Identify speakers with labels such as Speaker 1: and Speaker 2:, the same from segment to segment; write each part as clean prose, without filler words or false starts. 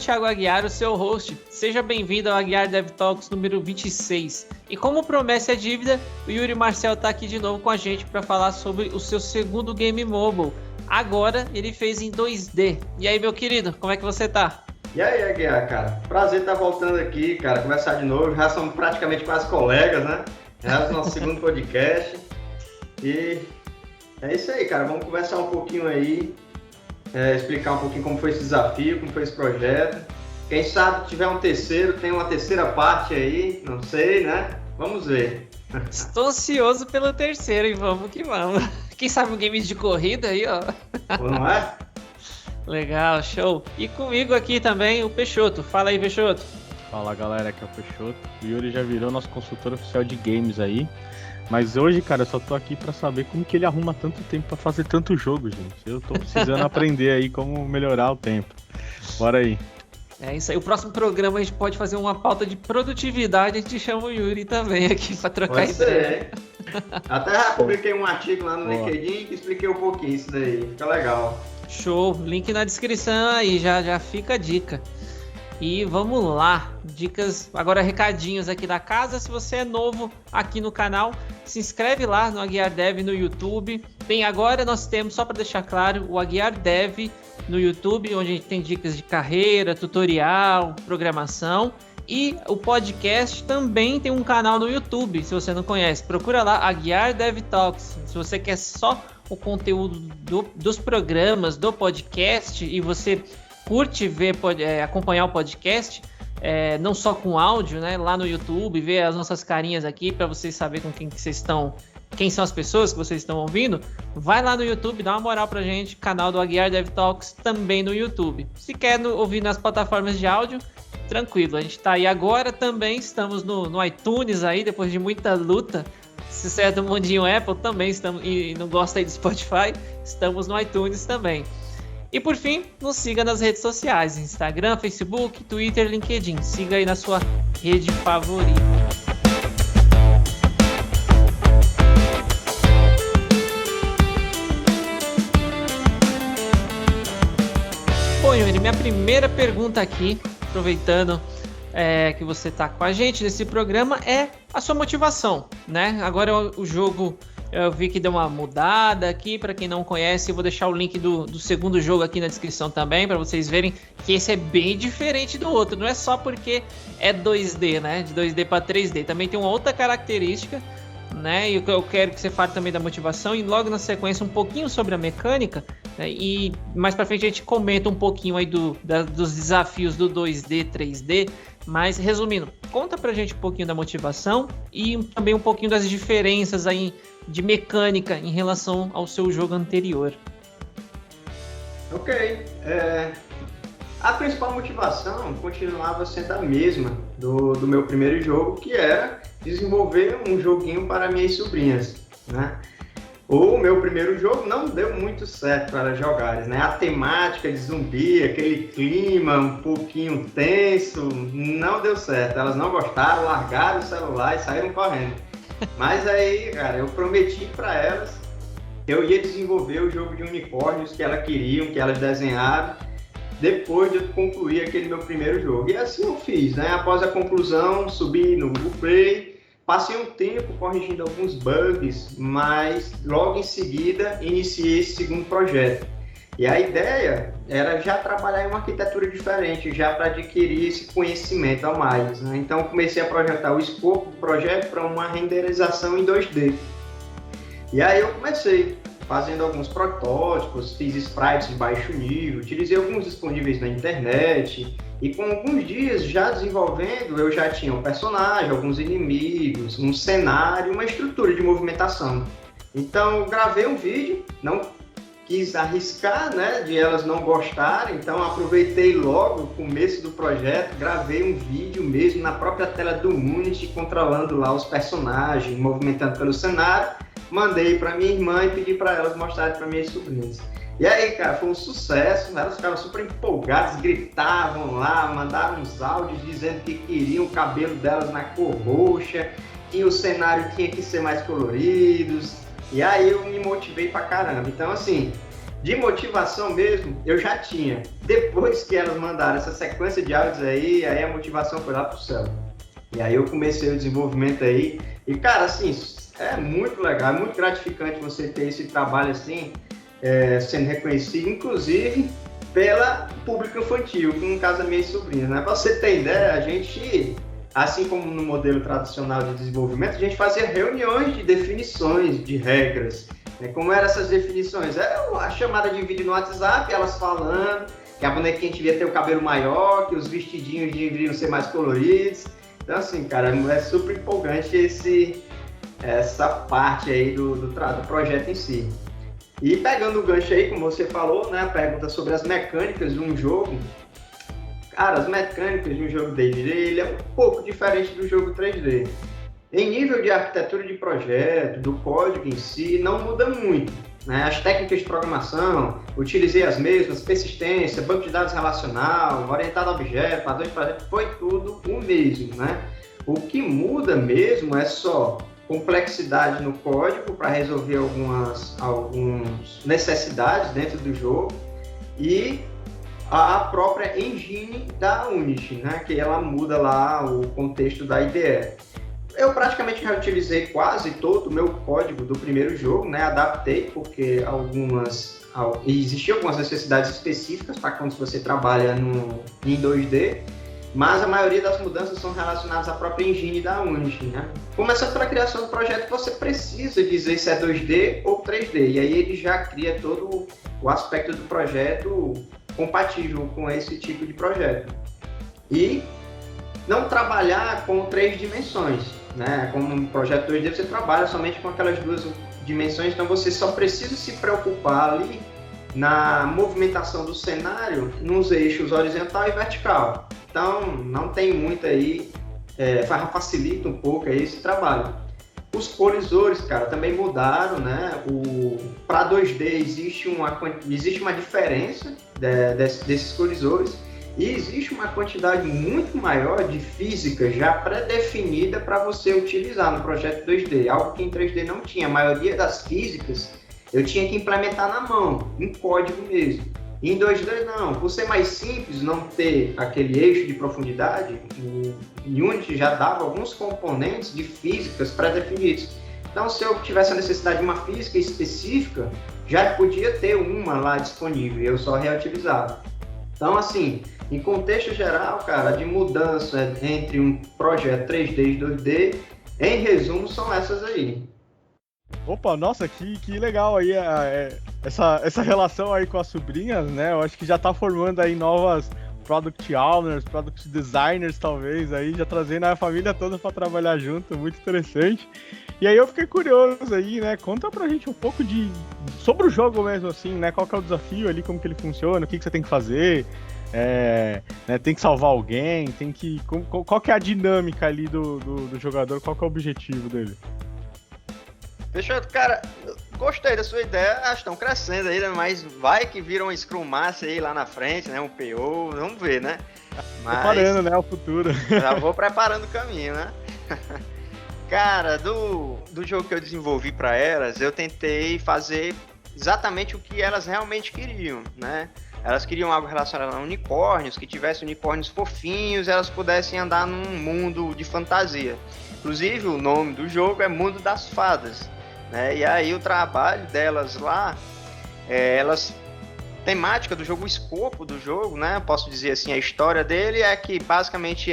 Speaker 1: Thiago Aguiar, o seu host. Seja bem-vindo ao Aguiar Dev Talks número 26. E como promessa é dívida, o Yuri Marcel está aqui de novo com a gente para falar sobre o seu segundo game mobile. Agora ele fez em 2D. E aí, meu querido, como é que você tá?
Speaker 2: E aí, Aguiar, cara? Prazer estar voltando aqui, cara, conversar de novo. Já somos praticamente quase colegas, né? Já é o nosso segundo podcast. E é isso aí, cara. Vamos conversar um pouquinho aí, explicar um pouquinho como foi esse desafio, como foi esse projeto. Quem sabe tiver um terceiro, tem uma terceira parte aí, não sei, né? Vamos ver.
Speaker 1: Estou ansioso pelo terceiro e vamos que vamos. Quem sabe um game de corrida aí, ó.
Speaker 2: Não é?
Speaker 1: Legal, show. E comigo aqui também o Peixoto. Fala aí, Peixoto.
Speaker 3: Fala, galera, aqui é o Peixoto. O Yuri já virou nosso consultor oficial de games aí. Mas hoje, cara, eu só tô aqui pra saber como que ele arruma tanto tempo pra fazer tanto jogo, gente. Eu tô precisando aprender aí como melhorar o tempo. Bora aí.
Speaker 1: É isso aí. O próximo programa a gente pode fazer uma pauta de produtividade. A gente chama o Yuri também aqui pra trocar ideia.
Speaker 2: Até já publiquei um artigo lá no LinkedIn que expliquei um pouquinho isso daí. Fica legal.
Speaker 1: Show. Link na descrição aí. Já fica a dica. E vamos lá, dicas, agora recadinhos aqui da casa. Se você é novo aqui no canal, se inscreve lá no Aguiar Dev no YouTube. Bem, agora nós temos, só para deixar claro, o Aguiar Dev no YouTube, onde a gente tem dicas de carreira, tutorial, programação. E o podcast também tem um canal no YouTube, se você não conhece. Procura lá, Aguiar Dev Talks. Se você quer só o conteúdo dos programas, do podcast, e você curte ver, acompanhar o podcast, não só com áudio, né? Lá no YouTube, ver as nossas carinhas aqui para vocês saberem com quem que vocês estão, quem são as pessoas que vocês estão ouvindo. Vai lá no YouTube, dá uma moral pra gente, canal do Aguiar Dev Talks também no YouTube. Se quer ouvir nas plataformas de áudio, tranquilo, a gente tá aí agora também, estamos no iTunes aí, depois de muita luta. Se você é do mundinho Apple, também estamos, e não gosta aí do Spotify, estamos no iTunes também. E por fim, nos siga nas redes sociais, Instagram, Facebook, Twitter, LinkedIn. Siga aí na sua rede favorita. Bom, Yuri, minha primeira pergunta aqui, aproveitando que você está com a gente nesse programa, é a sua motivação, né? Agora o jogo... Eu vi que deu uma mudada aqui, para quem não conhece, eu vou deixar o link do segundo jogo aqui na descrição também, para vocês verem que esse é bem diferente do outro, não é só porque é 2D, né, de 2D para 3D, também tem uma outra característica, né, e eu quero que você fale também da motivação e logo na sequência um pouquinho sobre a mecânica, né, e mais para frente a gente comenta um pouquinho aí dos desafios do 2D, 3D, mas resumindo, conta pra gente um pouquinho da motivação e também um pouquinho das diferenças aí de mecânica em relação ao seu jogo anterior.
Speaker 2: Ok. A principal motivação continuava sendo a mesma do meu primeiro jogo, que era desenvolver um joguinho para minhas sobrinhas, né? O meu primeiro jogo não deu muito certo para jogar, né? A temática de zumbi, aquele clima um pouquinho tenso, não deu certo. Elas não gostaram, largaram o celular e saíram correndo. Mas aí, cara, eu prometi para elas que eu ia desenvolver o jogo de unicórnios que elas queriam, que elas desenharam, depois de eu concluir aquele meu primeiro jogo. E assim eu fiz, né? Após a conclusão, subi no Google Play, passei um tempo corrigindo alguns bugs, mas logo em seguida iniciei esse segundo projeto. E a ideia era já trabalhar em uma arquitetura diferente, já para adquirir esse conhecimento a mais, né? Então comecei a projetar o escopo do projeto para uma renderização em 2D. E aí eu comecei fazendo alguns protótipos, fiz sprites de baixo nível, utilizei alguns disponíveis na internet, e com alguns dias já desenvolvendo, eu já tinha um personagem, alguns inimigos, um cenário, uma estrutura de movimentação. Então eu gravei um vídeo, não quis arriscar, né, de elas não gostarem, então aproveitei logo o começo do projeto, gravei um vídeo mesmo na própria tela do Unity, controlando lá os personagens, movimentando pelo cenário, mandei para minha irmã e pedi para elas mostrarem para minhas sobrinhas. E aí, cara, foi um sucesso, elas ficaram super empolgadas, gritavam lá, mandaram uns áudios dizendo que queriam o cabelo delas na cor roxa, que o cenário tinha que ser mais colorido. E aí eu me motivei pra caramba. Então, assim, de motivação mesmo, eu já tinha. Depois que elas mandaram essa sequência de áudios aí a motivação foi lá pro céu. E aí eu comecei o desenvolvimento aí. E, cara, assim, é muito legal, é muito gratificante você ter esse trabalho assim, sendo reconhecido, inclusive pela público infantil, que no caso é minhas sobrinhas, né? Pra você ter ideia, a gente, assim como no modelo tradicional de desenvolvimento, a gente fazia reuniões de definições de regras. Como eram essas definições? Era a chamada de vídeo no WhatsApp, elas falando que a bonequinha devia ter o cabelo maior, que os vestidinhos deveriam ser mais coloridos. Então, assim, cara, é super empolgante essa parte aí do projeto em si. E pegando o gancho aí, como você falou, né, a pergunta sobre as mecânicas de um jogo. Cara, as mecânicas de um jogo 2D, ele é um pouco diferente do jogo 3D. Em nível de arquitetura de projeto, do código em si, não muda muito, né? As técnicas de programação, utilizei as mesmas, persistência, banco de dados relacional, orientado a objeto, padrões de projeto, foi tudo o mesmo, né? O que muda mesmo é só complexidade no código para resolver algumas necessidades dentro do jogo e a própria engine da Unity, né? Que ela muda lá o contexto da IDE. Eu praticamente reutilizei quase todo o meu código do primeiro jogo, né? Adaptei, porque existiam algumas necessidades específicas para quando você trabalha em 2D, mas a maioria das mudanças são relacionadas à própria engine da Unity, né? Começando pela criação do projeto, você precisa dizer se é 2D ou 3D, e aí ele já cria todo o aspecto do projeto compatível com esse tipo de projeto. E não trabalhar com 3 dimensões, né? Como no projeto 2D você trabalha somente com aquelas 2 dimensões, então você só precisa se preocupar ali na movimentação do cenário nos eixos horizontal e vertical. Então não tem muito aí, facilita um pouco aí esse trabalho. Os colisores, cara, também mudaram, né? Para 2D existe uma diferença desses colisores. E existe uma quantidade muito maior de física já pré-definida para você utilizar no projeto 2D, algo que em 3D não tinha. A maioria das físicas eu tinha que implementar na mão, em código mesmo. E em 2D não, por ser mais simples, não ter aquele eixo de profundidade, o Unity já dava alguns componentes de físicas pré-definidos. Então, se eu tivesse a necessidade de uma física específica, já podia ter uma lá disponível e eu só reutilizava. Então, assim, em contexto geral, cara, de mudança entre um projeto 3D e 2D, em resumo, são essas aí.
Speaker 3: Opa, nossa, que legal aí essa relação aí com as sobrinhas, né? Eu acho que já tá formando aí novas Product Owners, Product Designers, talvez, aí já trazendo a família toda para trabalhar junto, muito interessante. E aí eu fiquei curioso aí, né? Conta pra gente um pouco sobre o jogo mesmo, assim, né? Qual que é o desafio ali, como que ele funciona, o que você tem que fazer, né? Tem que salvar alguém, qual que é a dinâmica ali do jogador, qual que é o objetivo dele?
Speaker 4: Peixoto, cara, gostei da sua ideia, acho que estão crescendo aí, né? Mas vai que vira um Scrum Master aí lá na frente, né? Um PO, vamos ver, né? Mas
Speaker 3: preparando, né? O futuro.
Speaker 4: Já vou preparando o caminho, né? Cara, do jogo que eu desenvolvi para elas, eu tentei fazer exatamente o que elas realmente queriam, né? Elas queriam algo relacionado a unicórnios, que tivesse unicórnios fofinhos, elas pudessem andar num mundo de fantasia. Inclusive, o nome do jogo é Mundo das Fadas, né? E aí o trabalho delas lá, temática do jogo, o escopo do jogo, né? Posso dizer assim, a história dele é que basicamente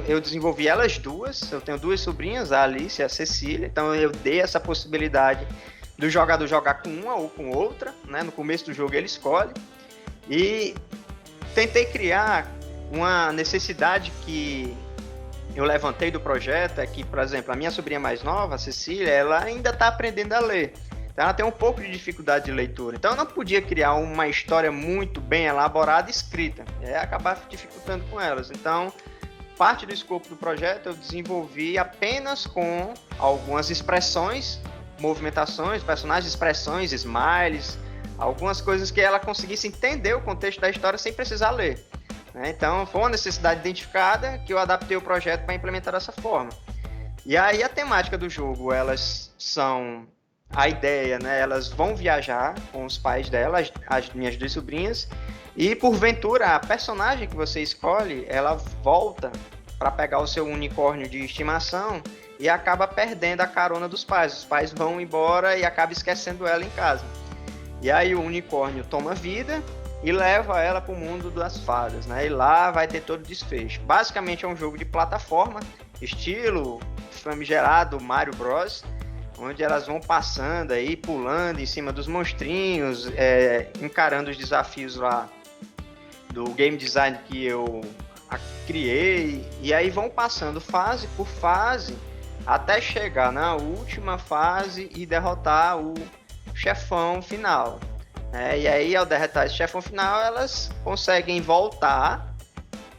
Speaker 4: eu desenvolvi elas duas, eu tenho 2 sobrinhas, a Alice e a Cecília, então eu dei essa possibilidade do jogador jogar com uma ou com outra, né? No começo do jogo ele escolhe, e tentei criar uma necessidade que eu levantei do projeto, é que, por exemplo, a minha sobrinha mais nova, a Cecília, ela ainda está aprendendo a ler. Então ela tem um pouco de dificuldade de leitura. Então eu não podia criar uma história muito bem elaborada e escrita. Acabar dificultando com elas. Então, parte do escopo do projeto eu desenvolvi apenas com algumas expressões, movimentações, personagens, expressões, smiles, algumas coisas que ela conseguisse entender o contexto da história sem precisar ler. Então foi uma necessidade identificada que eu adaptei o projeto para implementar dessa forma. E aí a temática do jogo, elas são a ideia, né? Elas vão viajar com os pais delas, as minhas 2 sobrinhas, e porventura a personagem que você escolhe, ela volta para pegar o seu unicórnio de estimação e acaba perdendo a carona dos pais. Os pais vão embora e acaba esquecendo ela em casa. E aí o unicórnio toma vida e leva ela para o mundo das fadas, né? E lá vai ter todo o desfecho. Basicamente é um jogo de plataforma, estilo famigerado Mario Bros, onde elas vão passando aí, pulando em cima dos monstrinhos, encarando os desafios lá do game design que eu criei, e aí vão passando fase por fase até chegar na última fase e derrotar o chefão final. E aí, ao derrotar esse chefão final, elas conseguem voltar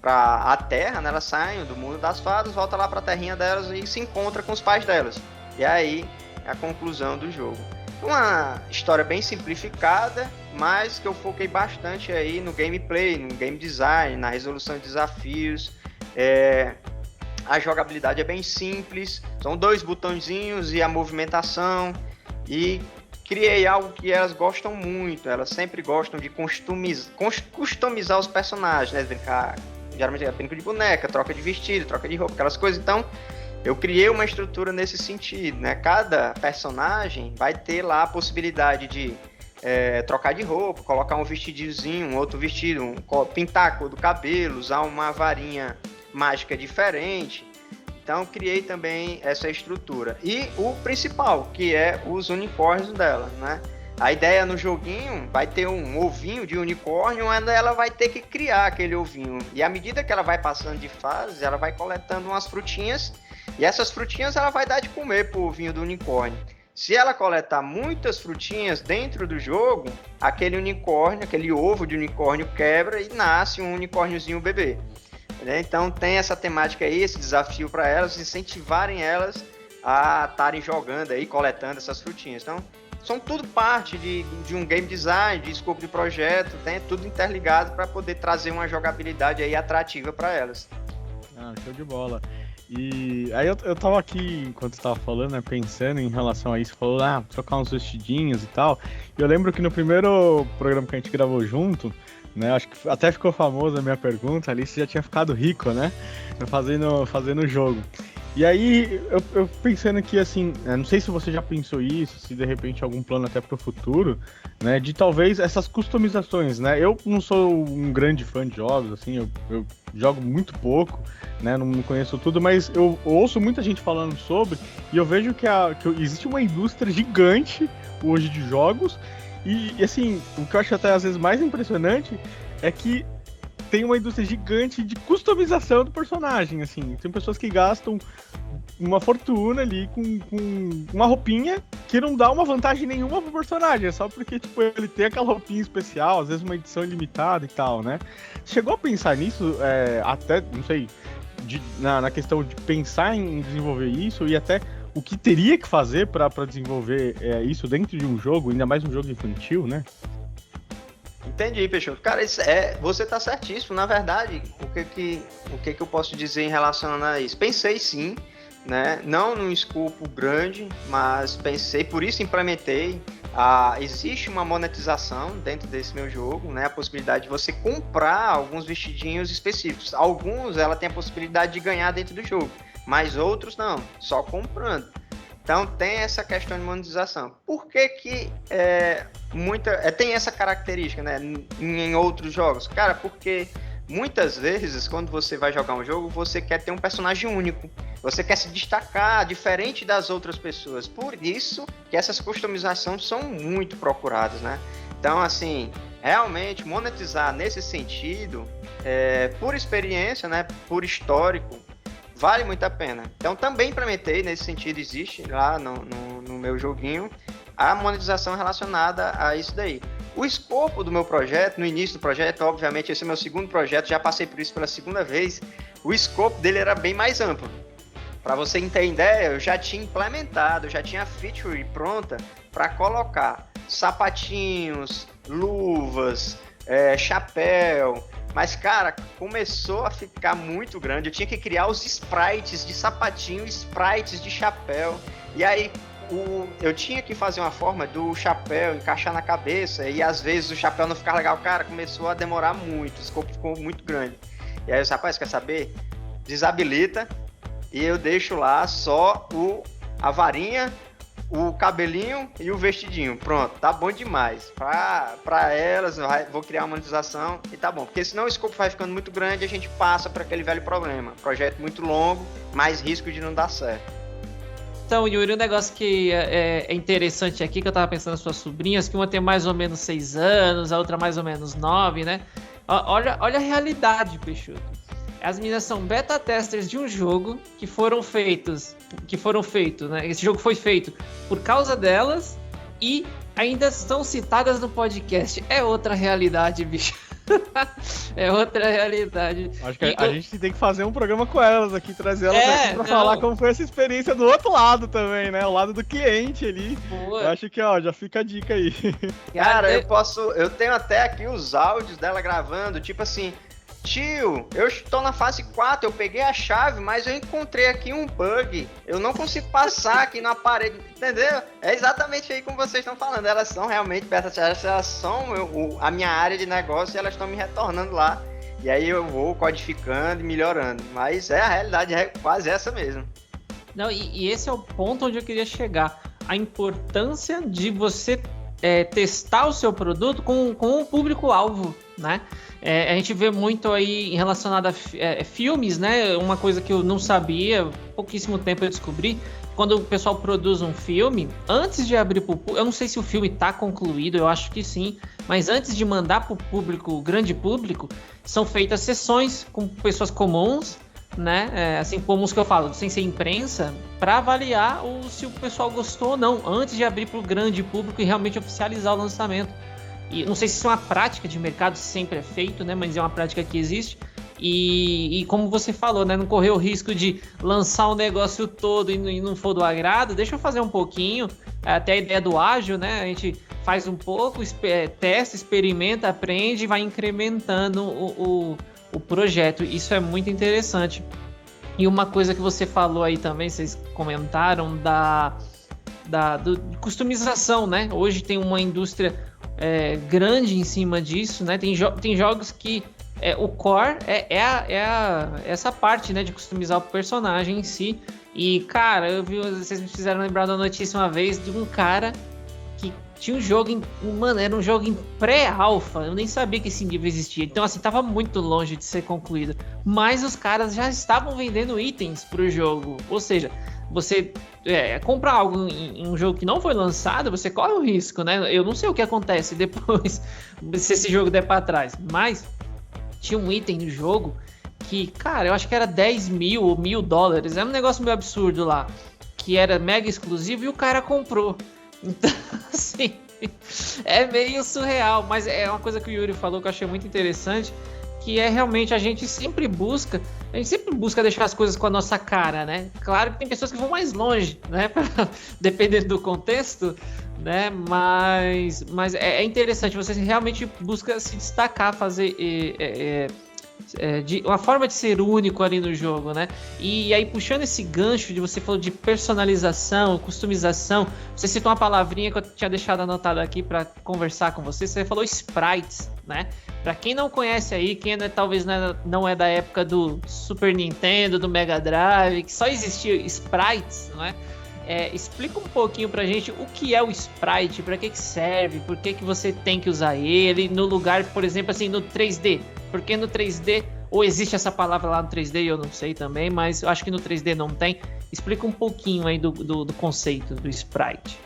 Speaker 4: para a Terra, né? Elas saem do mundo das fadas, voltam lá para a terrinha delas e se encontram com os pais delas. E aí é a conclusão do jogo. Uma história bem simplificada, mas que eu foquei bastante aí no gameplay, no game design, na resolução de desafios. A jogabilidade é bem simples, são 2 botõezinhos e a movimentação. E criei algo que elas gostam muito, elas sempre gostam de customizar os personagens, né? Brincar, geralmente é brinco de boneca, troca de vestido, troca de roupa, aquelas coisas. Então, eu criei uma estrutura nesse sentido, né? Cada personagem vai ter lá a possibilidade de trocar de roupa, colocar um vestidinho, um outro vestido, pintar a cor do cabelo, usar uma varinha mágica diferente. Então, criei também essa estrutura. E o principal, que é os unicórnios dela, né? A ideia no joguinho vai ter um ovinho de unicórnio, onde ela vai ter que criar aquele ovinho. E à medida que ela vai passando de fase, ela vai coletando umas frutinhas, e essas frutinhas ela vai dar de comer pro ovinho do unicórnio. Se ela coletar muitas frutinhas dentro do jogo, aquele unicórnio, aquele ovo de unicórnio quebra e nasce um unicórniozinho bebê. Então tem essa temática aí, esse desafio para elas, incentivarem elas a estarem jogando aí, coletando essas frutinhas. Então, são tudo parte de um game design, de escopo de projeto, tem tudo interligado para poder trazer uma jogabilidade aí atrativa para elas.
Speaker 3: Show de bola. E aí eu tava aqui, enquanto você tava falando, né, pensando em relação a isso, falou, trocar uns vestidinhos e tal. E eu lembro que no primeiro programa que a gente gravou junto, né, acho que até ficou famosa a minha pergunta ali, você já tinha ficado rico, né, fazendo o jogo. E aí, eu pensando que, assim, não sei se você já pensou isso, se de repente algum plano até pro futuro, né, de talvez essas customizações, né, eu não sou um grande fã de jogos, assim, eu jogo muito pouco, né, não conheço tudo, mas eu ouço muita gente falando sobre, e eu vejo que existe uma indústria gigante hoje de jogos, e assim, o que eu acho até às vezes mais impressionante é que tem uma indústria gigante de customização do personagem, assim. Tem pessoas que gastam uma fortuna ali com uma roupinha que não dá uma vantagem nenhuma pro personagem, é só porque, tipo, ele tem aquela roupinha especial, às vezes uma edição limitada e tal, né? Chegou a pensar nisso, até, não sei, na questão de pensar em desenvolver isso e até o que teria que fazer para desenvolver isso dentro de um jogo, ainda mais um jogo infantil, né?
Speaker 4: Entendi, Peixoto. Cara, você tá certíssimo. Na verdade, o que eu posso dizer em relação a isso? Pensei sim, né? Não num escopo grande, mas pensei, por isso implementei. Existe uma monetização dentro desse meu jogo, né? A possibilidade de você comprar alguns vestidinhos específicos. Alguns ela tem a possibilidade de ganhar dentro do jogo, mas outros não, só comprando. Então tem essa questão de monetização. Por que tem essa característica, né, em outros jogos? Cara, porque muitas vezes quando você vai jogar um jogo, você quer ter um personagem único. Você quer se destacar diferente das outras pessoas. Por isso que essas customizações são muito procuradas, né? Então, assim, realmente monetizar nesse sentido, por experiência, né, por histórico, vale muito a pena. Então também implementei nesse sentido, existe lá no meu joguinho a monetização relacionada a isso daí. O escopo do meu projeto, no início do projeto, obviamente esse é o meu segundo projeto, já passei por isso pela segunda vez, o escopo dele era bem mais amplo. Para você ter ideia, eu já tinha implementado, já tinha a feature pronta para colocar sapatinhos, luvas, chapéu. Mas, cara, começou a ficar muito grande. Eu tinha que criar os sprites de sapatinho, sprites de chapéu. E aí, eu tinha que fazer uma forma do chapéu encaixar na cabeça e às vezes o chapéu não ficava legal. Cara, começou a demorar muito, o escopo ficou muito grande. E aí os rapazes, quer saber? Desabilita e eu deixo lá só a varinha, o cabelinho e o vestidinho. Pronto, tá bom demais. Pra elas, vou criar uma monetização e tá bom. Porque senão o escopo vai ficando muito grande e a gente passa para aquele velho problema. Projeto muito longo, mais risco de não dar certo.
Speaker 1: Então, Yuri, um negócio que é interessante aqui, que eu tava pensando nas suas sobrinhas, que uma tem mais ou menos 6 anos, a outra mais ou menos 9, né? Olha a realidade, Peixoto. As meninas são beta testers de um jogo que foram feitos, né? Esse jogo foi feito por causa delas e ainda estão citadas no podcast. É outra realidade, bicho. É outra realidade.
Speaker 3: Acho que a gente tem que fazer um programa com elas aqui, trazer elas aqui pra falar como foi essa experiência do outro lado também, né? O lado do cliente ali. Boa. Eu acho que, já fica a dica aí.
Speaker 4: Cara, eu tenho até aqui os áudios dela gravando, tipo assim: tio, eu estou na fase 4, eu peguei a chave, mas eu encontrei aqui um bug. Eu não consigo passar aqui na parede, entendeu? É exatamente aí como vocês estão falando. Elas são realmente beta testers, elas são a minha área de negócio e elas estão me retornando lá. E aí eu vou codificando e melhorando. Mas a realidade é quase essa mesmo.
Speaker 1: Não, e esse é o ponto onde eu queria chegar. A importância de você testar o seu produto com um público-alvo, né? A gente vê muito aí relacionado a filmes, né? Uma coisa que eu não sabia, pouquíssimo tempo eu descobri, quando o pessoal produz um filme, antes de abrir para o público, eu não sei se o filme está concluído, eu acho que sim, mas antes de mandar para o público, grande público, são feitas sessões com pessoas comuns, né? Assim, comuns que eu falo, sem ser imprensa, para avaliar se o pessoal gostou ou não, antes de abrir para o grande público e realmente oficializar o lançamento. E não sei se isso é uma prática de mercado, sempre é feito, né? Mas é uma prática que existe. E como você falou, né? Não correr o risco de lançar o negócio todo e não for do agrado. Deixa eu fazer um pouquinho. Até a ideia do ágil, né? A gente faz um pouco, testa, experimenta, aprende e vai incrementando o projeto. Isso é muito interessante. E uma coisa que você falou aí também, vocês comentaram de customização, né? Hoje tem uma indústria grande em cima disso, né? Tem jogos que o core essa parte, né, de customizar o personagem em si. E, cara, vocês me fizeram lembrar da notícia uma vez de um cara que tinha um jogo mano, era um jogo em pré-alpha, eu nem sabia que esse nível existia. Então, assim, tava muito longe de ser concluído. Mas os caras já estavam vendendo itens pro jogo. Ou seja, você comprar algo em um jogo que não foi lançado, você corre o risco, né? Eu não sei o que acontece depois se esse jogo der pra trás, mas tinha um item no jogo que, cara, eu acho que era 10 mil ou $1.000, era um negócio meio absurdo lá, que era mega exclusivo e o cara comprou. Então, assim, é meio surreal, mas é uma coisa que o Yuri falou que eu achei muito interessante, que é realmente a gente sempre busca deixar as coisas com a nossa cara, né? Claro que tem pessoas que vão mais longe, né? Dependendo do contexto, né? Mas é interessante, você realmente busca se destacar, fazer uma forma de ser único ali no jogo, né? E aí, puxando esse gancho de você falou de personalização, customização, você citou uma palavrinha que eu tinha deixado anotada aqui para conversar com você falou sprites, né? Para quem não conhece aí, quem talvez não é da época do Super Nintendo, do Mega Drive, que só existia sprites, não é? Explica um pouquinho pra gente o que é o sprite, para que serve, por que você tem que usar ele no lugar, por exemplo, assim, no 3D. Porque no 3D, ou existe essa palavra lá no 3D, eu não sei também, mas eu acho que no 3D não tem. Explica um pouquinho aí do conceito do sprite.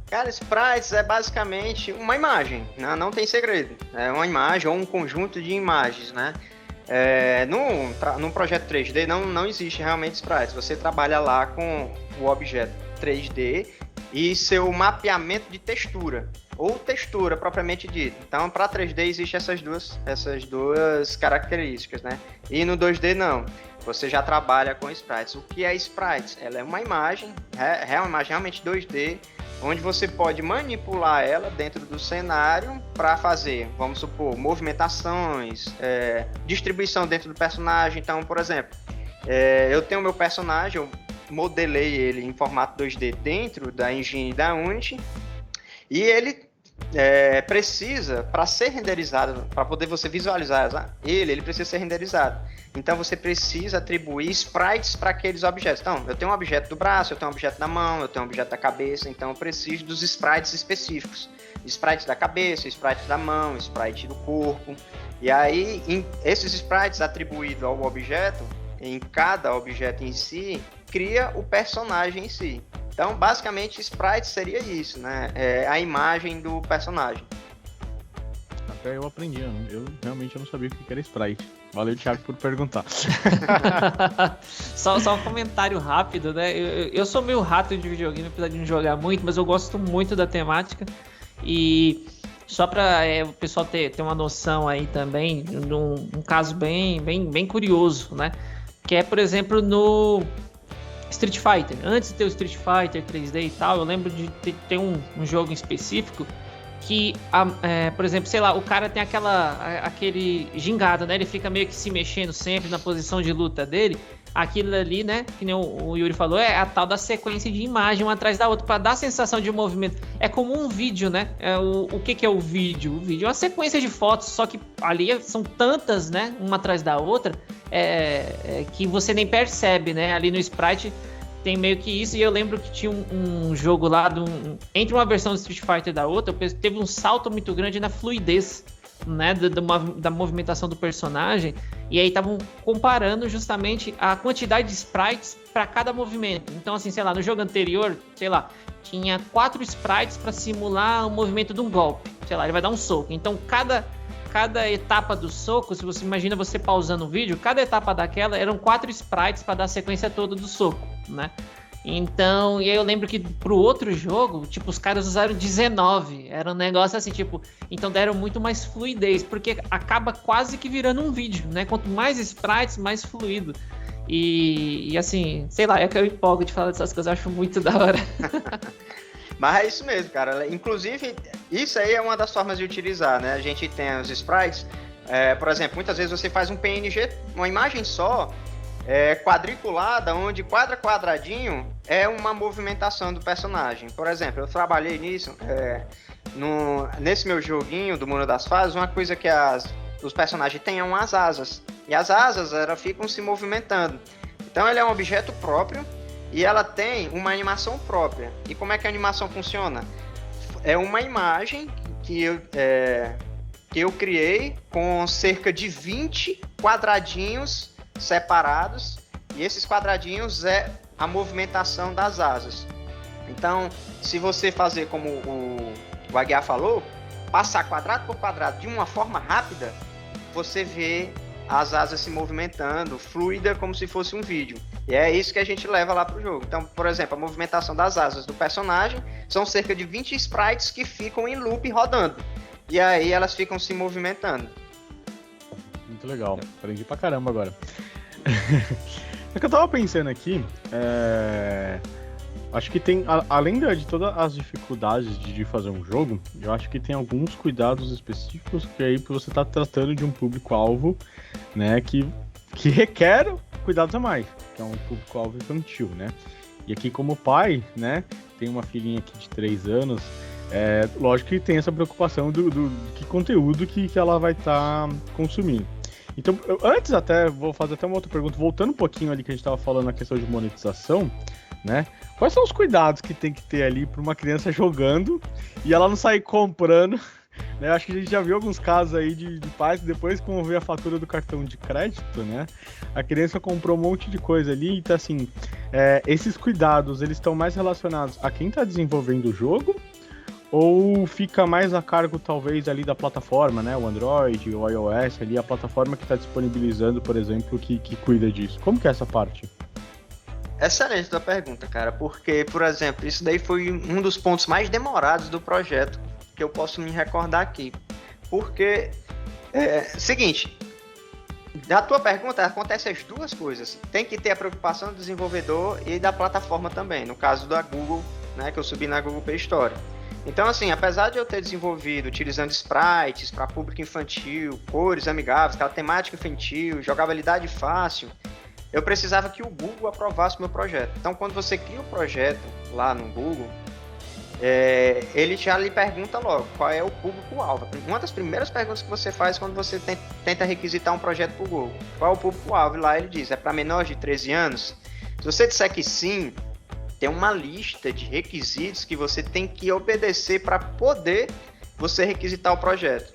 Speaker 4: Cara, sprites é basicamente uma imagem, né? Não tem segredo. É uma imagem ou um conjunto de imagens, né? Num projeto 3D não existe realmente sprites. Você trabalha lá com o objeto 3D e seu mapeamento de textura, ou textura propriamente dita. Então, para 3D existe essas duas características, né? E no 2D não. Você já trabalha com sprites. O que é sprites? Ela é uma imagem, é uma imagem realmente 2D, onde você pode manipular ela dentro do cenário para fazer, vamos supor, movimentações, distribuição dentro do personagem. Então, por exemplo, eu tenho meu personagem, modelei ele em formato 2D dentro da engine da Unity, e ele precisa, para ser renderizado, para poder você visualizar ele precisa ser renderizado. Então você precisa atribuir sprites para aqueles objetos. Então, eu tenho um objeto do braço, eu tenho um objeto da mão, eu tenho um objeto da cabeça, então eu preciso dos sprites específicos. Sprites da cabeça, sprites da mão, sprite do corpo. E aí, esses sprites atribuídos ao objeto, em cada objeto em si, cria o personagem em si. Então, basicamente, sprite seria isso, né? É a imagem do personagem.
Speaker 3: Até eu aprendi, eu realmente não sabia o que era sprite. Valeu, Thiago, por perguntar.
Speaker 1: só um comentário rápido, né? Eu sou meio rato de videogame, apesar de não jogar muito, mas eu gosto muito da temática. E só para o pessoal ter uma noção aí também, um caso bem curioso, né? Que é, por exemplo, no Street Fighter. Antes de ter o Street Fighter 3D e tal, eu lembro de ter um jogo em específico que, por exemplo, sei lá, o cara tem aquele gingado, né? Ele fica meio que se mexendo sempre na posição de luta dele. Aquilo ali, né, que nem o Yuri falou, é a tal da sequência de imagem uma atrás da outra, para dar a sensação de movimento. É como um vídeo, né? O que é o vídeo? O vídeo é uma sequência de fotos, só que ali são tantas, né, uma atrás da outra, que você nem percebe, né? Ali no Sprite tem meio que isso, e eu lembro que tinha um jogo lá, entre uma versão do Street Fighter e da outra, teve um salto muito grande na fluidez, né, da movimentação do personagem, e aí estavam comparando justamente a quantidade de sprites para cada movimento. Então, assim, sei lá, no jogo anterior, sei lá, tinha 4 sprites para simular o movimento de um golpe. Sei lá, ele vai dar um soco. Então, cada etapa do soco, se você imagina você pausando o vídeo, cada etapa daquela eram 4 sprites para dar a sequência toda do soco, né? Então, e aí eu lembro que pro outro jogo, tipo, os caras usaram 19. Era um negócio assim, tipo, então deram muito mais fluidez, porque acaba quase que virando um vídeo, né? Quanto mais sprites, mais fluido. E assim, sei lá, é que eu empolgo de falar dessas coisas, eu acho muito da hora.
Speaker 4: Mas é isso mesmo, cara. Inclusive, isso aí é uma das formas de utilizar, né? A gente tem os sprites, por exemplo, muitas vezes você faz um PNG, uma imagem só, quadriculada, onde cada quadradinho é uma movimentação do personagem. Por exemplo, eu trabalhei nisso, nesse meu joguinho do Mundo das Fases, uma coisa que os personagens têm as asas. E as asas, elas ficam se movimentando. Então ele é um objeto próprio e ela tem uma animação própria. E como é que a animação funciona? É uma imagem que eu criei com cerca de 20 quadradinhos separados, e esses quadradinhos é a movimentação das asas. Então, se você fazer como o Aguiar falou, passar quadrado por quadrado de uma forma rápida, você vê as asas se movimentando, fluida, como se fosse um vídeo. E é isso que a gente leva lá pro jogo. Então, por exemplo, a movimentação das asas do personagem são cerca de 20 sprites que ficam em loop rodando. E aí elas ficam se movimentando.
Speaker 3: Muito legal, aprendi pra caramba agora. É que eu tava pensando aqui, acho que tem, além de todas as dificuldades de fazer um jogo, eu acho que tem alguns cuidados específicos que aí você tá tratando de um público-alvo, né, que requer cuidados a mais, que é um público-alvo infantil, né? E aqui como pai, né, tem uma filhinha aqui de 3 anos, lógico que tem essa preocupação do que conteúdo que ela vai estar consumindo. Então, antes até, vou fazer até uma outra pergunta, voltando um pouquinho ali que a gente estava falando na questão de monetização, né? Quais são os cuidados que tem que ter ali para uma criança jogando e ela não sair comprando, né? Acho que a gente já viu alguns casos aí de pais que depois que vão ver a fatura do cartão de crédito, né? A criança comprou um monte de coisa ali, então assim, esses cuidados, eles estão mais relacionados a quem está desenvolvendo o jogo, ou fica mais a cargo, talvez, ali da plataforma, né? O Android, o iOS, ali, a plataforma que está disponibilizando, por exemplo, que cuida disso. Como que é essa parte?
Speaker 4: Excelente tua pergunta, cara, porque, por exemplo, isso daí foi um dos pontos mais demorados do projeto que eu posso me recordar aqui. Porque, seguinte, na tua pergunta acontecem as duas coisas. Tem que ter a preocupação do desenvolvedor e da plataforma também, no caso da Google, né, que eu subi na Google Play Store. Então, assim, apesar de eu ter desenvolvido utilizando sprites para público infantil, cores amigáveis, aquela temática infantil, jogabilidade fácil, eu precisava que o Google aprovasse o meu projeto. Então, quando você cria o projeto lá no Google, ele já lhe pergunta logo qual é o público-alvo. Uma das primeiras perguntas que você faz quando você tenta requisitar um projeto para o Google: qual é o público-alvo? E lá ele diz: é para menores de 13 anos? Se você disser que sim, tem uma lista de requisitos que você tem que obedecer para poder você requisitar o projeto,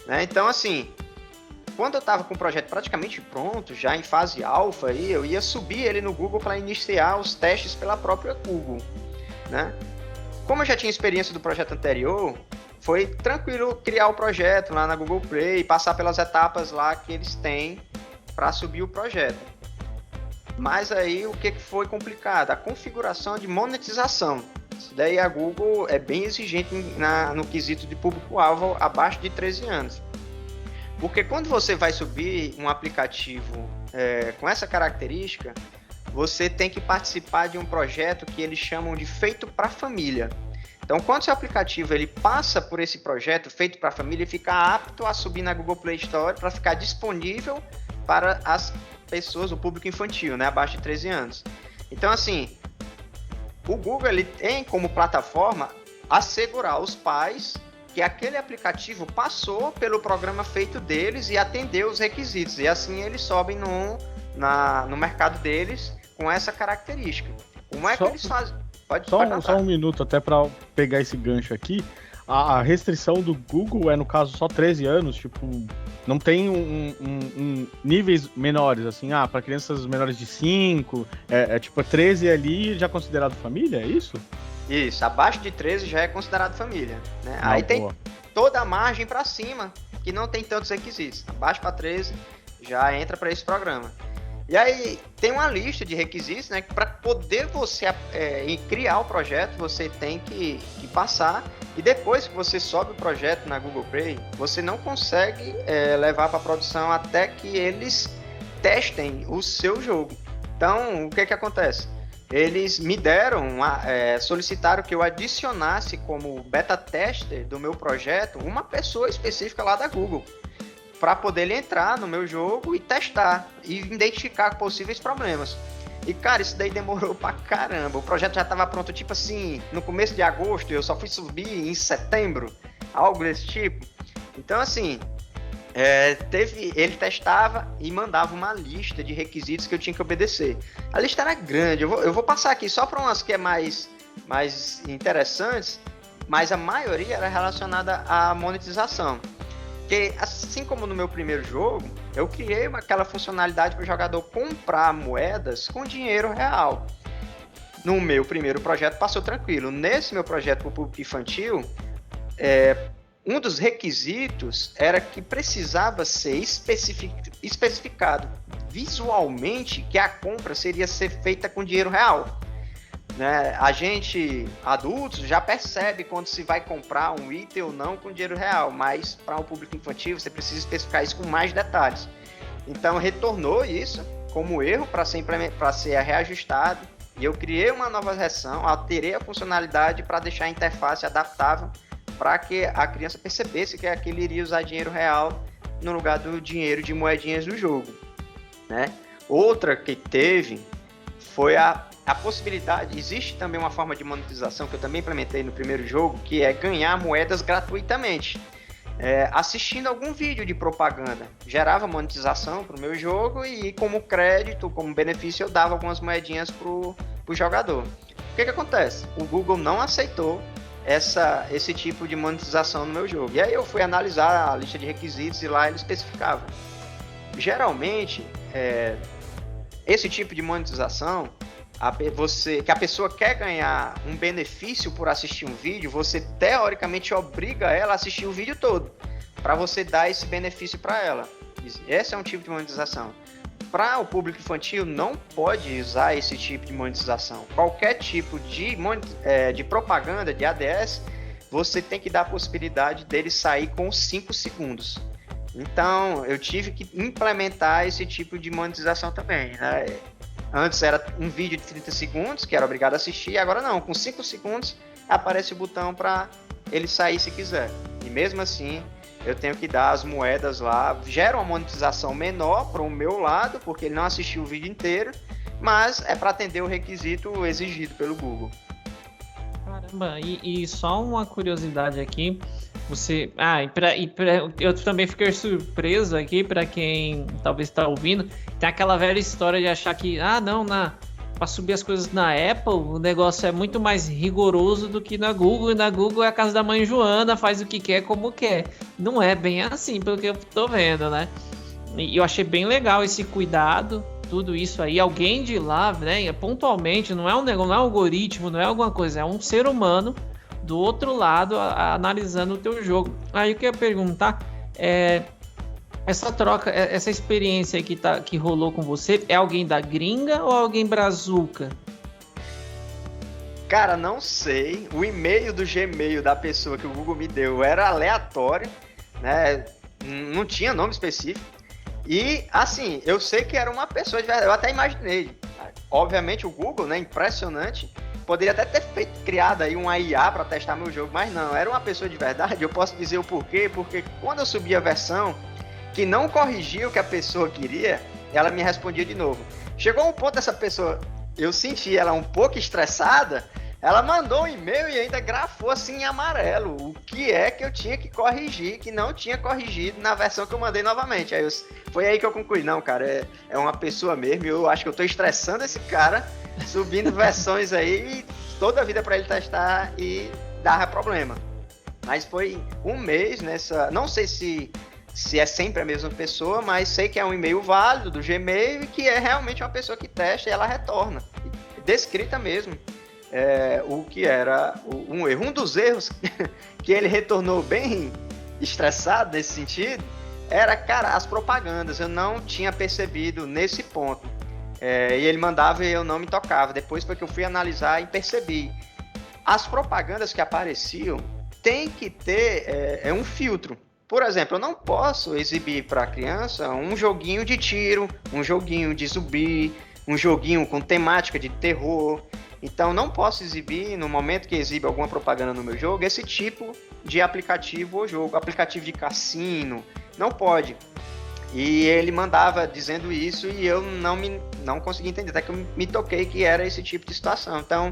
Speaker 4: né? Então, assim, quando eu estava com o projeto praticamente pronto, já em fase alfa, eu ia subir ele no Google para iniciar os testes pela própria Google, né? Como eu já tinha experiência do projeto anterior, foi tranquilo criar o projeto lá na Google Play e passar pelas etapas lá que eles têm para subir o projeto. Mas aí o que foi complicado? A configuração de monetização. Isso daí a Google é bem exigente no quesito de público-alvo abaixo de 13 anos. Porque quando você vai subir um aplicativo com essa característica, você tem que participar de um projeto que eles chamam de feito para família. Então, quando seu aplicativo ele passa por esse projeto feito para família, ele fica apto a subir na Google Play Store para ficar disponível para as pessoas, o público infantil, né, abaixo de 13 anos. Então, assim, o Google ele tem como plataforma assegurar aos pais que aquele aplicativo passou pelo programa feito deles e atendeu os requisitos. E assim eles sobem no mercado deles com essa característica. Como é que eles fazem?
Speaker 3: Só um minuto até para pegar esse gancho aqui. A restrição do Google é, no caso, só 13 anos, tipo, não tem níveis menores, assim, para crianças menores de 5, tipo, 13 ali já considerado família, é isso?
Speaker 4: Isso, abaixo de 13 já é considerado família, né? Aí tem toda a margem para cima, que não tem tantos requisitos. Abaixo para 13 já entra para esse programa. E aí tem uma lista de requisitos, né? Para poder você criar o projeto, você tem que passar. E depois que você sobe o projeto na Google Play, você não consegue levar para produção até que eles testem o seu jogo. Então, o que acontece? Eles me solicitaram que eu adicionasse como beta tester do meu projeto uma pessoa específica lá da Google, para poder ele entrar no meu jogo e testar e identificar possíveis problemas. E, cara, isso daí demorou pra caramba. O projeto já estava pronto, tipo assim, no começo de agosto, eu só fui subir em setembro, algo desse tipo. Então, assim, ele testava e mandava uma lista de requisitos que eu tinha que obedecer. A lista era grande, eu vou passar aqui só para umas que é mais interessantes, mas a maioria era relacionada à monetização. Porque, assim como no meu primeiro jogo, eu criei aquela funcionalidade para o jogador comprar moedas com dinheiro real. No meu primeiro projeto passou tranquilo. Nesse meu projeto para o público infantil, um dos requisitos era que precisava ser especificado visualmente que a compra seria ser feita com dinheiro real. Né? A gente, adultos, já percebe quando se vai comprar um item ou não com dinheiro real, mas para o público infantil você precisa especificar isso com mais detalhes. Então retornou isso como erro para ser reajustado, e eu criei uma nova versão, alterei a funcionalidade para deixar a interface adaptável para que a criança percebesse que aquele iria usar dinheiro real no lugar do dinheiro de moedinhas do jogo. Né? Outra que teve foi a possibilidade, existe também uma forma de monetização que eu também implementei no primeiro jogo, que é ganhar moedas gratuitamente. Assistindo algum vídeo de propaganda, gerava monetização para o meu jogo e como crédito, como benefício, eu dava algumas moedinhas para o jogador. O que acontece? O Google não aceitou esse tipo de monetização no meu jogo. E aí eu fui analisar a lista de requisitos e lá ele especificava. Geralmente, esse tipo de monetização, que a pessoa quer ganhar um benefício por assistir um vídeo, você teoricamente obriga ela a assistir o vídeo todo, para você dar esse benefício para ela. Esse é um tipo de monetização. Para o público infantil, não pode usar esse tipo de monetização. Qualquer tipo de propaganda, de ADS, você tem que dar a possibilidade dele sair com 5 segundos. Então, eu tive que implementar esse tipo de monetização também, né? Antes era um vídeo de 30 segundos, que era obrigado a assistir, agora não, com 5 segundos aparece o botão para ele sair se quiser. E mesmo assim, eu tenho que dar as moedas lá, gera uma monetização menor para o meu lado, porque ele não assistiu o vídeo inteiro, mas é para atender o requisito exigido pelo Google.
Speaker 1: Caramba, e só uma curiosidade aqui, você... eu também fiquei surpreso aqui, para quem talvez está ouvindo, tem aquela velha história de achar que, para subir as coisas na Apple, o negócio é muito mais rigoroso do que na Google, e na Google é a casa da mãe Joana, faz o que quer, como quer. Não é bem assim, pelo que eu tô vendo, né? E eu achei bem legal esse cuidado, tudo isso aí. Alguém de lá, né, pontualmente, não é um negócio, não é um algoritmo, não é alguma coisa, é um ser humano do outro lado analisando o teu jogo. Aí eu queria perguntar, essa troca, essa experiência que rolou com você, é alguém da gringa ou alguém brazuca?
Speaker 4: Cara, não sei. O e-mail do Gmail da pessoa que o Google me deu era aleatório, né? Não tinha nome específico. E, assim, eu sei que era uma pessoa de verdade. Eu até imaginei. Obviamente, o Google, né? Impressionante. Poderia até ter criado aí uma IA para testar meu jogo, mas não. Era uma pessoa de verdade. Eu posso dizer o porquê. Porque quando eu subi a versão que não corrigia o que a pessoa queria, ela me respondia de novo. Chegou um ponto dessa pessoa, eu senti ela um pouco estressada, ela mandou um e-mail e ainda grafou assim em amarelo o que é que eu tinha que corrigir, que não tinha corrigido na versão que eu mandei novamente. Foi aí que eu concluí, não, cara, é uma pessoa mesmo, eu acho que eu tô estressando esse cara, subindo versões aí, toda a vida para ele testar e dava problema. Mas foi um mês nessa, não sei se é sempre a mesma pessoa, mas sei que é um e-mail válido do Gmail e que é realmente uma pessoa que testa e ela retorna. Descrita mesmo o que era um erro. Um dos erros que ele retornou bem estressado nesse sentido era, cara, as propagandas. Eu não tinha percebido nesse ponto. E ele mandava e eu não me tocava. Depois foi que eu fui analisar e percebi. As propagandas que apareciam tem que ter um filtro. Por exemplo, eu não posso exibir para a criança um joguinho de tiro, um joguinho de zumbi, um joguinho com temática de terror. Então, não posso exibir, no momento que exibe alguma propaganda no meu jogo, esse tipo de aplicativo ou jogo. Aplicativo de cassino, não pode. E ele mandava dizendo isso e eu não consegui entender, até que eu me toquei que era esse tipo de situação. Então,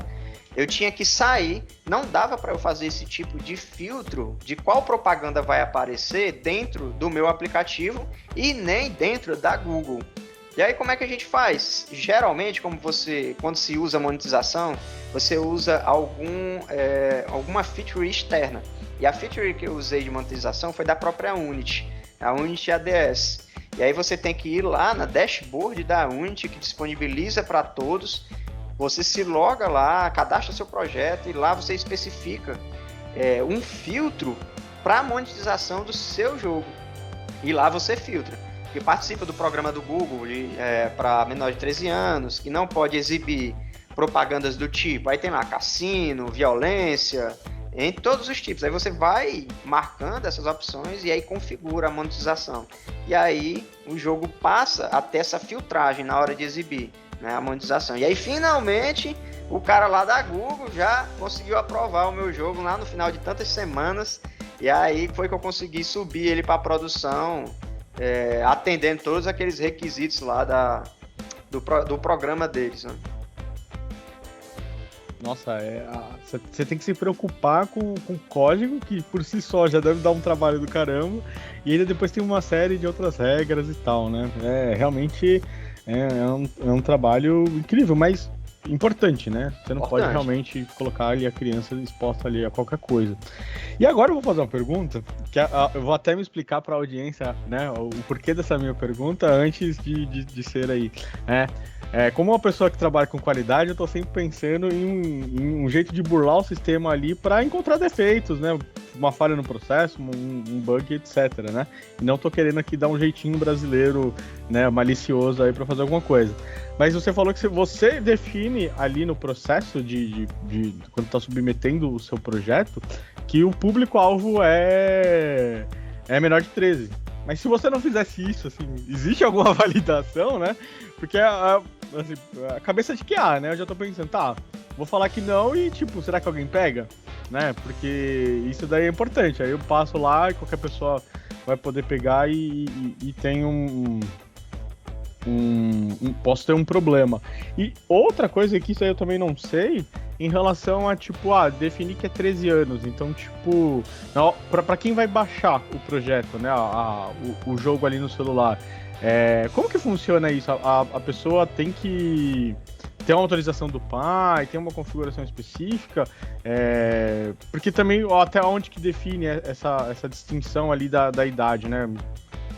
Speaker 4: eu tinha que sair, não dava para eu fazer esse tipo de filtro de qual propaganda vai aparecer dentro do meu aplicativo e nem dentro da Google. E aí como é que a gente faz? Geralmente, quando se usa monetização, você usa alguma feature externa. E a feature que eu usei de monetização foi da própria Unity, a Unity ADS. E aí você tem que ir lá na dashboard da Unity, que disponibiliza para todos. Você se loga lá, cadastra seu projeto e lá você especifica um filtro para a monetização do seu jogo. E lá você filtra. Que participa do programa do Google para menor de 13 anos, que não pode exibir propagandas do tipo. Aí tem lá cassino, violência, em todos os tipos. Aí você vai marcando essas opções e aí configura a monetização. E aí o jogo passa a ter essa filtragem na hora de exibir, né, a monetização. E aí finalmente o cara lá da Google já conseguiu aprovar o meu jogo lá no final de tantas semanas. E aí foi que eu consegui subir ele para produção, atendendo todos aqueles requisitos lá do programa deles, né?
Speaker 3: Nossa, você tem que se preocupar com o código, que por si só já deve dar um trabalho do caramba, e ainda depois tem uma série de outras regras e tal, né? Realmente é um trabalho incrível, mas importante, né? Você não pode realmente colocar ali a criança exposta ali a qualquer coisa. E agora eu vou fazer uma pergunta, que eu vou até me explicar para a audiência, né, o porquê dessa minha pergunta antes de ser aí, né? Como uma pessoa que trabalha com qualidade, eu estou sempre pensando em um jeito de burlar o sistema ali para encontrar defeitos, né? Uma falha no processo, um bug, etc, né? E não estou querendo aqui dar um jeitinho brasileiro, né, malicioso aí para fazer alguma coisa. Mas você falou que você define ali no processo de quando está submetendo o seu projeto, que o público-alvo é menor de 13. Mas se você não fizesse isso, assim, existe alguma validação, né? Porque assim, a cabeça de QA, né? Eu já tô pensando, tá, vou falar que não e, tipo, será que alguém pega? Né? Porque isso daí é importante. Aí eu passo lá e qualquer pessoa vai poder pegar e tem posso ter um problema. E outra coisa que isso aí eu também não sei, em relação a, tipo, definir que é 13 anos. Então, tipo, pra quem vai baixar o projeto, né, o jogo ali no celular, como que funciona isso? A pessoa tem que ter uma autorização do pai, tem uma configuração específica, porque também até onde que define essa distinção ali da idade, né?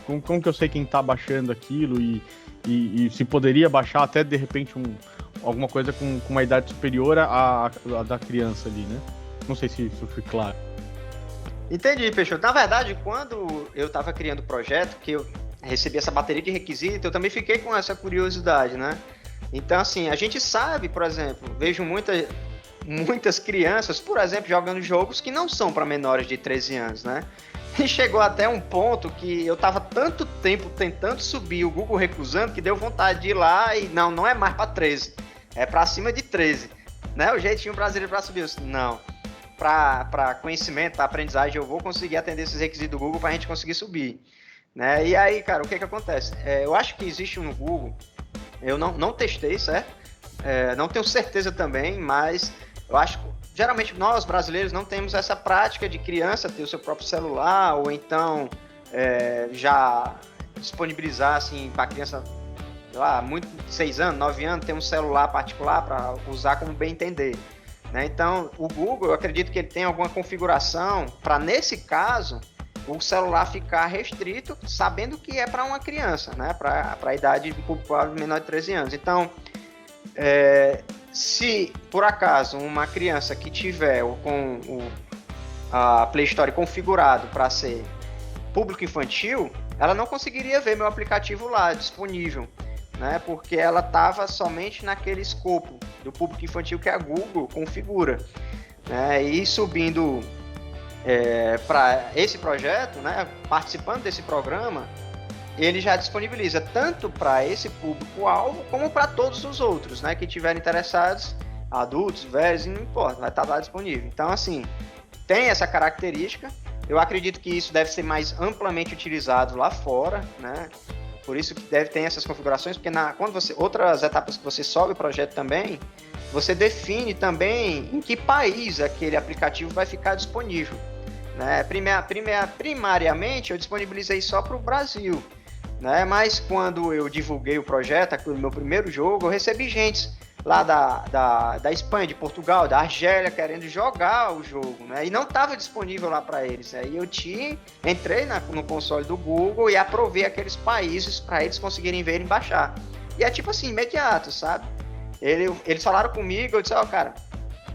Speaker 3: Como que eu sei quem tá baixando aquilo e se poderia baixar até de repente alguma coisa com uma idade superior à da criança ali, né? Não sei se isso foi claro.
Speaker 4: Entendi, Peixoto. Na verdade, quando eu estava criando o projeto, que eu recebi essa bateria de requisitos, eu também fiquei com essa curiosidade, né? Então, assim, a gente sabe, por exemplo, vejo muitas crianças, por exemplo, jogando jogos que não são para menores de 13 anos, né? E chegou até um ponto que eu tava tanto tempo tentando subir, o Google recusando, que deu vontade de ir lá e não é mais para 13, é para cima de 13, né? O jeitinho brasileiro para subir, eu disse, não, para conhecimento, para aprendizagem, eu vou conseguir atender esses requisitos do Google para a gente conseguir subir, né? E aí, cara, o que acontece? Eu acho que existe no Google, eu não testei, certo? Não tenho certeza também, mas eu acho que geralmente nós brasileiros não temos essa prática de criança ter o seu próprio celular ou então já disponibilizar assim para a criança, sei lá, 6 anos, 9 anos, ter um celular particular para usar como bem entender, né? Então o Google, eu acredito que ele tem alguma configuração para, nesse caso, o celular ficar restrito, sabendo que é para uma criança, né? Para a idade de público menor de 13 anos. Então, se por acaso uma criança que tiver com a Play Store configurado para ser público infantil, ela não conseguiria ver meu aplicativo lá disponível, né? Porque ela estava somente naquele escopo do público infantil que a Google configura, né? E subindo para esse projeto, né? Participando desse programa, ele já disponibiliza tanto para esse público-alvo como para todos os outros, né, que estiverem interessados, adultos, velhos, não importa, vai estar lá disponível. Então, assim, tem essa característica. Eu acredito que isso deve ser mais amplamente utilizado lá fora, né? Por isso que deve ter essas configurações, porque quando outras etapas que você sobe o projeto também, você define também em que país aquele aplicativo vai ficar disponível, né? Primariamente, eu disponibilizei só para o Brasil, né? Mas quando eu divulguei o projeto, aqui no meu primeiro jogo, eu recebi gente lá da Espanha, de Portugal, da Argélia, querendo jogar o jogo, né? E não estava disponível lá para eles. Aí eu entrei no console do Google e aprovei aqueles países para eles conseguirem ver e baixar. E é tipo assim, imediato, sabe? Eles falaram comigo, eu disse, cara,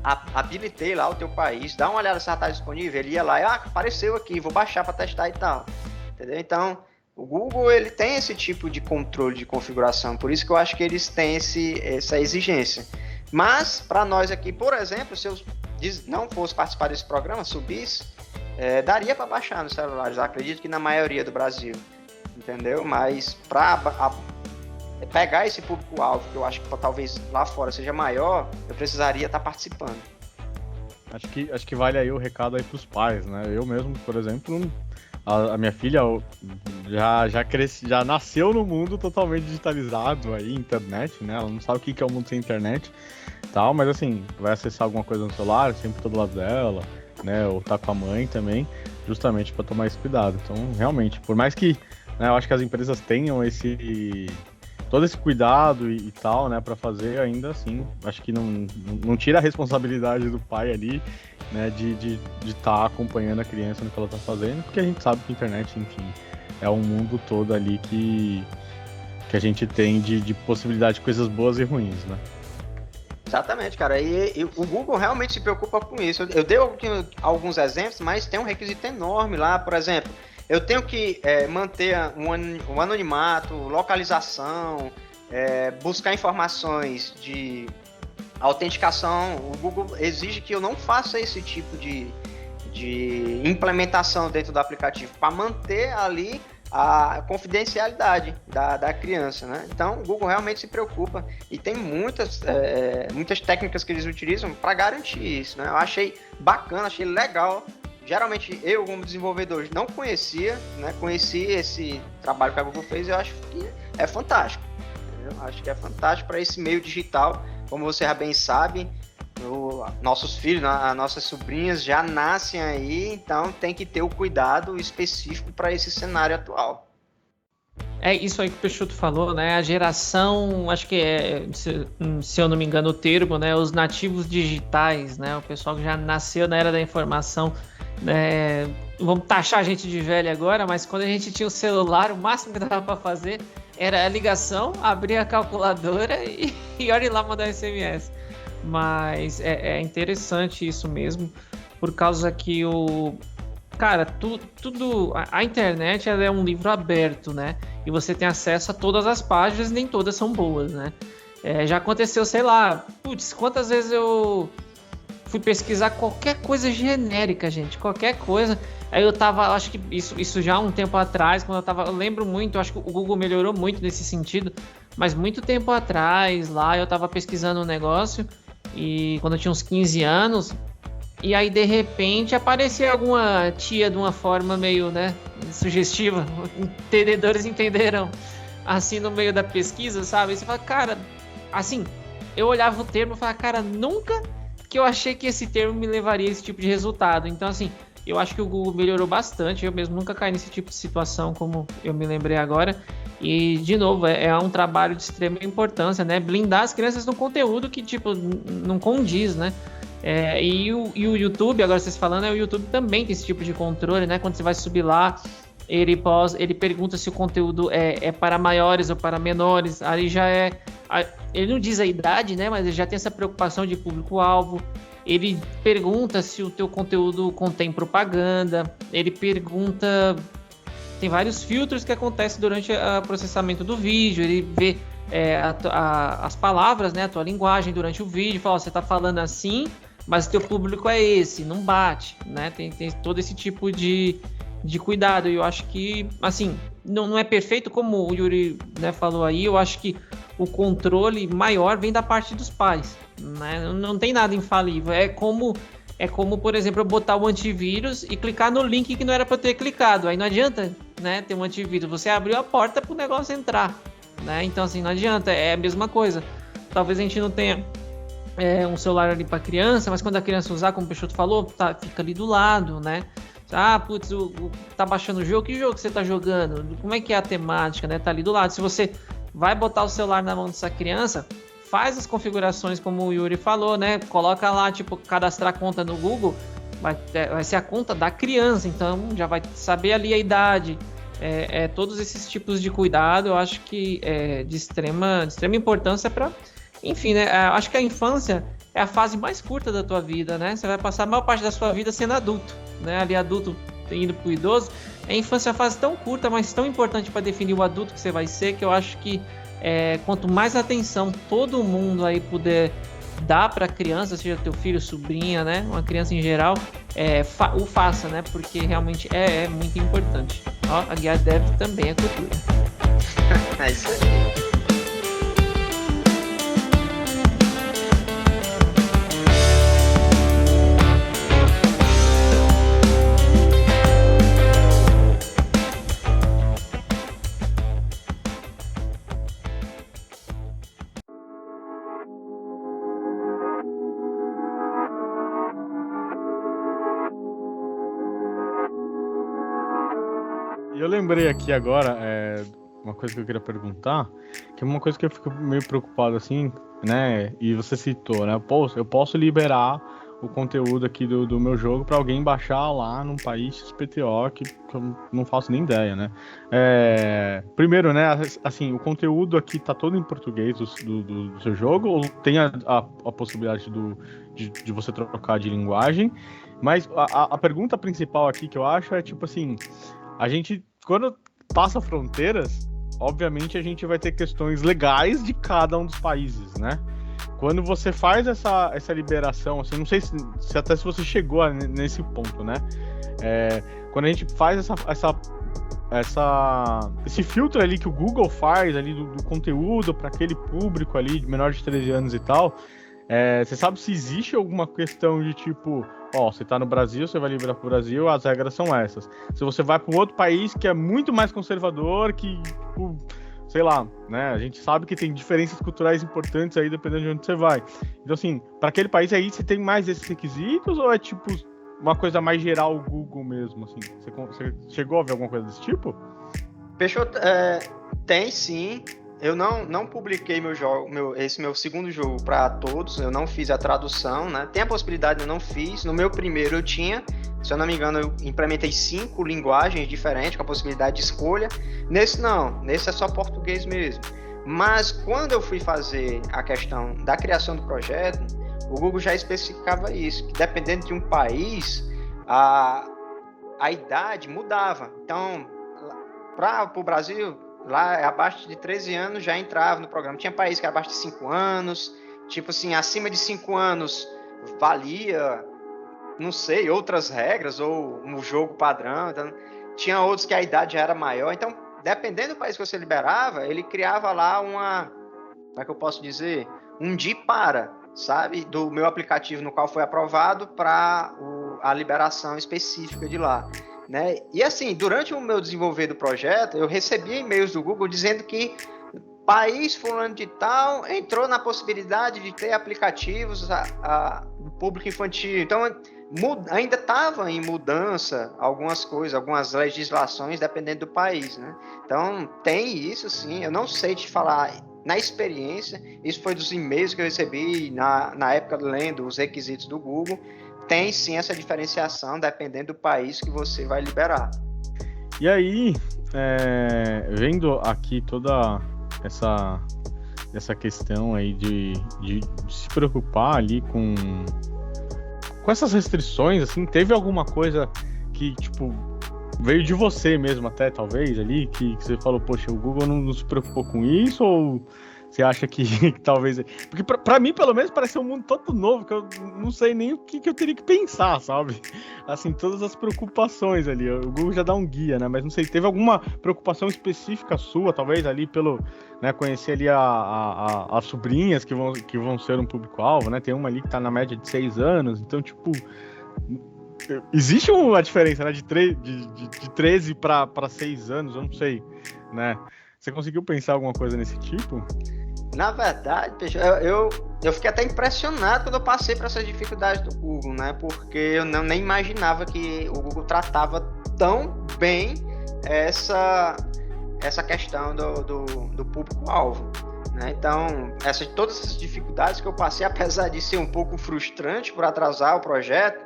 Speaker 4: habilitei lá o teu país, dá uma olhada se já está disponível. Ele ia lá e, apareceu aqui, vou baixar para testar e tal. Entendeu? Então, o Google, ele tem esse tipo de controle de configuração, por isso que eu acho que eles têm essa exigência. Mas, para nós aqui, por exemplo, se eu não fosse participar desse programa, subisse, daria para baixar nos celulares, eu acredito que na maioria do Brasil, entendeu? Mas para pegar esse público-alvo, que eu acho que talvez lá fora seja maior, eu precisaria estar participando.
Speaker 3: Acho que vale aí o recado aí pros pais, né? Eu mesmo, por exemplo, a minha filha já nasceu no mundo totalmente digitalizado aí, internet, né? Ela não sabe o que é o mundo sem internet e tal, mas assim, vai acessar alguma coisa no celular, sempre tô do lado dela, né? Ou tá com a mãe também, justamente para tomar esse cuidado. Então, realmente, por mais que, né, eu acho que as empresas tenham todo esse cuidado e tal, né, para fazer, ainda assim, acho que não tira a responsabilidade do pai ali, né, de estar acompanhando a criança no que ela tá fazendo, porque a gente sabe que a internet, enfim, é um mundo todo ali que a gente tem de possibilidade de coisas boas e ruins, né?
Speaker 4: Exatamente, cara, e o Google realmente se preocupa com isso. Eu dei alguns exemplos, mas tem um requisito enorme lá, por exemplo, eu tenho que manter um anonimato, localização, buscar informações de autenticação. O Google exige que eu não faça esse tipo de implementação dentro do aplicativo, para manter ali a confidencialidade da criança, né? Então, o Google realmente se preocupa e tem muitas técnicas que eles utilizam para garantir isso, né? Eu achei bacana, achei legal. Geralmente, eu, como desenvolvedor, não conhecia, né? Conheci esse trabalho que a Google fez e eu acho que é fantástico. Entendeu? Acho que é fantástico para esse meio digital, como você já bem sabe. Nossos filhos, nossas sobrinhas já nascem aí, então tem que ter o cuidado específico para esse cenário atual.
Speaker 1: É isso aí que o Peixoto falou, né? A geração, acho que se eu não me engano o termo, né? Os nativos digitais, né? O pessoal que já nasceu na era da informação, né? Vamos taxar a gente de velho agora, mas quando a gente tinha o celular, o máximo que dava para fazer era a ligação, abrir a calculadora e olha lá mandar SMS. Mas é interessante isso mesmo, por causa que cara, a internet ela é um livro aberto, né? E você tem acesso a todas as páginas, nem todas são boas, né? Já aconteceu, sei lá, quantas vezes eu fui pesquisar qualquer coisa genérica, gente, qualquer coisa. Aí eu tava, acho que isso já há um tempo atrás, eu lembro muito, acho que o Google melhorou muito nesse sentido, mas muito tempo atrás, lá eu tava pesquisando um negócio, e quando eu tinha uns 15 anos, e aí de repente aparecia alguma tia de uma forma meio, né, sugestiva, entendedores entenderão, assim no meio da pesquisa, sabe? E você fala, cara, assim, eu olhava o termo e falava, cara, nunca que eu achei que esse termo me levaria a esse tipo de resultado. Então, assim, eu acho que o Google melhorou bastante, eu mesmo nunca caí nesse tipo de situação como eu me lembrei agora. E, de novo, é um trabalho de extrema importância, né? Blindar as crianças no conteúdo que, tipo, não condiz, né? E o YouTube, agora vocês falando, o YouTube também tem esse tipo de controle, né? Quando você vai subir lá, ele pergunta se o conteúdo é para maiores ou para menores. Ali já ele não diz a idade, né? Mas ele já tem essa preocupação de público-alvo. Ele pergunta se o teu conteúdo contém propaganda. Ele pergunta... Tem vários filtros que acontecem durante o processamento do vídeo. Ele vê as palavras, né, a tua linguagem durante o vídeo. Fala, você está falando assim, mas o teu público é esse, não bate, né? Tem todo esse tipo de cuidado. E eu acho que, assim, não é perfeito, como o Yuri, né, falou aí. Eu acho que o controle maior vem da parte dos pais, né? Não tem nada infalível. É como, por exemplo, eu botar o antivírus e clicar no link que não era para eu ter clicado. Aí não adianta, né, ter um antivírus. Você abriu a porta para o negócio entrar, né? Então, assim, não adianta. É a mesma coisa. Talvez a gente não tenha um celular ali para criança, mas quando a criança usar, como o Peixoto falou, fica ali do lado, né? Putz, tá baixando o jogo. Que jogo que você tá jogando? Como é que é a temática, né? Tá ali do lado. Se você vai botar o celular na mão dessa criança, faz as configurações como o Yuri falou, né? Coloca lá, tipo, cadastrar conta no Google, vai ser a conta da criança, então já vai saber ali a idade. Todos esses tipos de cuidado, eu acho que é de extrema importância para, enfim, né? Acho que a infância é a fase mais curta da tua vida, né? Você vai passar a maior parte da sua vida sendo adulto, né? Ali adulto indo pro idoso. A infância é uma fase tão curta, mas tão importante para definir o adulto que você vai ser, que eu acho que quanto mais atenção todo mundo aí puder dar para a criança, seja teu filho, sobrinha, né, uma criança em geral, o faça, né, porque realmente é muito importante. Ó, a guia dev também é cultura.
Speaker 4: É isso aí.
Speaker 3: Eu lembrei aqui agora, uma coisa que eu queria perguntar, que é uma coisa que eu fico meio preocupado assim, né? E você citou, né? Eu posso liberar o conteúdo aqui do meu jogo para alguém baixar lá num país XPTO que eu não faço nem ideia, né? Primeiro, né? Assim, o conteúdo aqui tá todo em português do seu jogo, ou tem a possibilidade de você trocar de linguagem? Mas a pergunta principal aqui que eu acho é tipo assim, a gente, quando passa fronteiras, obviamente a gente vai ter questões legais de cada um dos países, né? Quando você faz essa liberação, assim, não sei se você chegou nesse ponto, né? Quando a gente faz esse filtro ali que o Google faz ali do conteúdo para aquele público ali de menor de 13 anos e tal, você sabe se existe alguma questão de tipo, você tá no Brasil, você vai liberar pro Brasil, as regras são essas. Se você vai para um outro país que é muito mais conservador, que, tipo, sei lá, né, a gente sabe que tem diferenças culturais importantes aí dependendo de onde você vai. Então, assim, para aquele país aí, você tem mais esses requisitos ou é tipo uma coisa mais geral, o Google mesmo, assim? Você chegou a ver alguma coisa desse tipo?
Speaker 4: Peixoto, tem sim. Eu não publiquei esse meu segundo jogo para todos, eu não fiz a tradução, né? Tem a possibilidade, eu não fiz. No meu primeiro eu tinha, se eu não me engano, eu implementei 5 linguagens diferentes, com a possibilidade de escolha. Nesse não, nesse é só português mesmo. Mas quando eu fui fazer a questão da criação do projeto, o Google já especificava isso, que dependendo de um país, a idade mudava. Então, para o Brasil, lá abaixo de 13 anos já entrava no programa. Tinha país que era abaixo de 5 anos, tipo assim, acima de 5 anos valia, não sei, outras regras, ou um jogo padrão. Então, tinha outros que a idade já era maior. Então, dependendo do país que você liberava, ele criava lá como é que eu posso dizer? Um sabe, do meu aplicativo no qual foi aprovado para a liberação específica de lá, né? E assim, durante o meu desenvolver do projeto, eu recebi e-mails do Google dizendo que país fulano de tal entrou na possibilidade de ter aplicativos do público infantil. Então, ainda estava em mudança algumas coisas, algumas legislações, dependendo do país, né? Então, tem isso sim, eu não sei te falar na experiência, isso foi dos e-mails que eu recebi na época lendo os requisitos do Google. Tem sim essa diferenciação dependendo do país que você vai liberar.
Speaker 3: E aí, vendo aqui toda essa questão aí de se preocupar ali com essas restrições, assim, teve alguma coisa que, tipo, veio de você mesmo até, talvez, ali, que você falou, poxa, o Google não se preocupou com isso, ou você acha que talvez... Porque pra mim, pelo menos, parece um mundo todo novo, que eu não sei nem o que eu teria que pensar, sabe? Assim, todas as preocupações ali, o Google já dá um guia, né? Mas não sei, teve alguma preocupação específica sua, talvez, ali pelo... né, conhecer ali as sobrinhas que vão ser um público-alvo, né? Tem uma ali que tá na média de 6 anos, então, tipo... Existe uma diferença, né, de 13 para 6 anos, eu não sei, né? Você conseguiu pensar alguma coisa nesse tipo?
Speaker 4: Na verdade, eu fiquei até impressionado quando eu passei por essas dificuldades do Google, né? Porque eu nem imaginava que o Google tratava tão bem essa questão do público-alvo, né? Então, todas essas dificuldades que eu passei, apesar de ser um pouco frustrante por atrasar o projeto,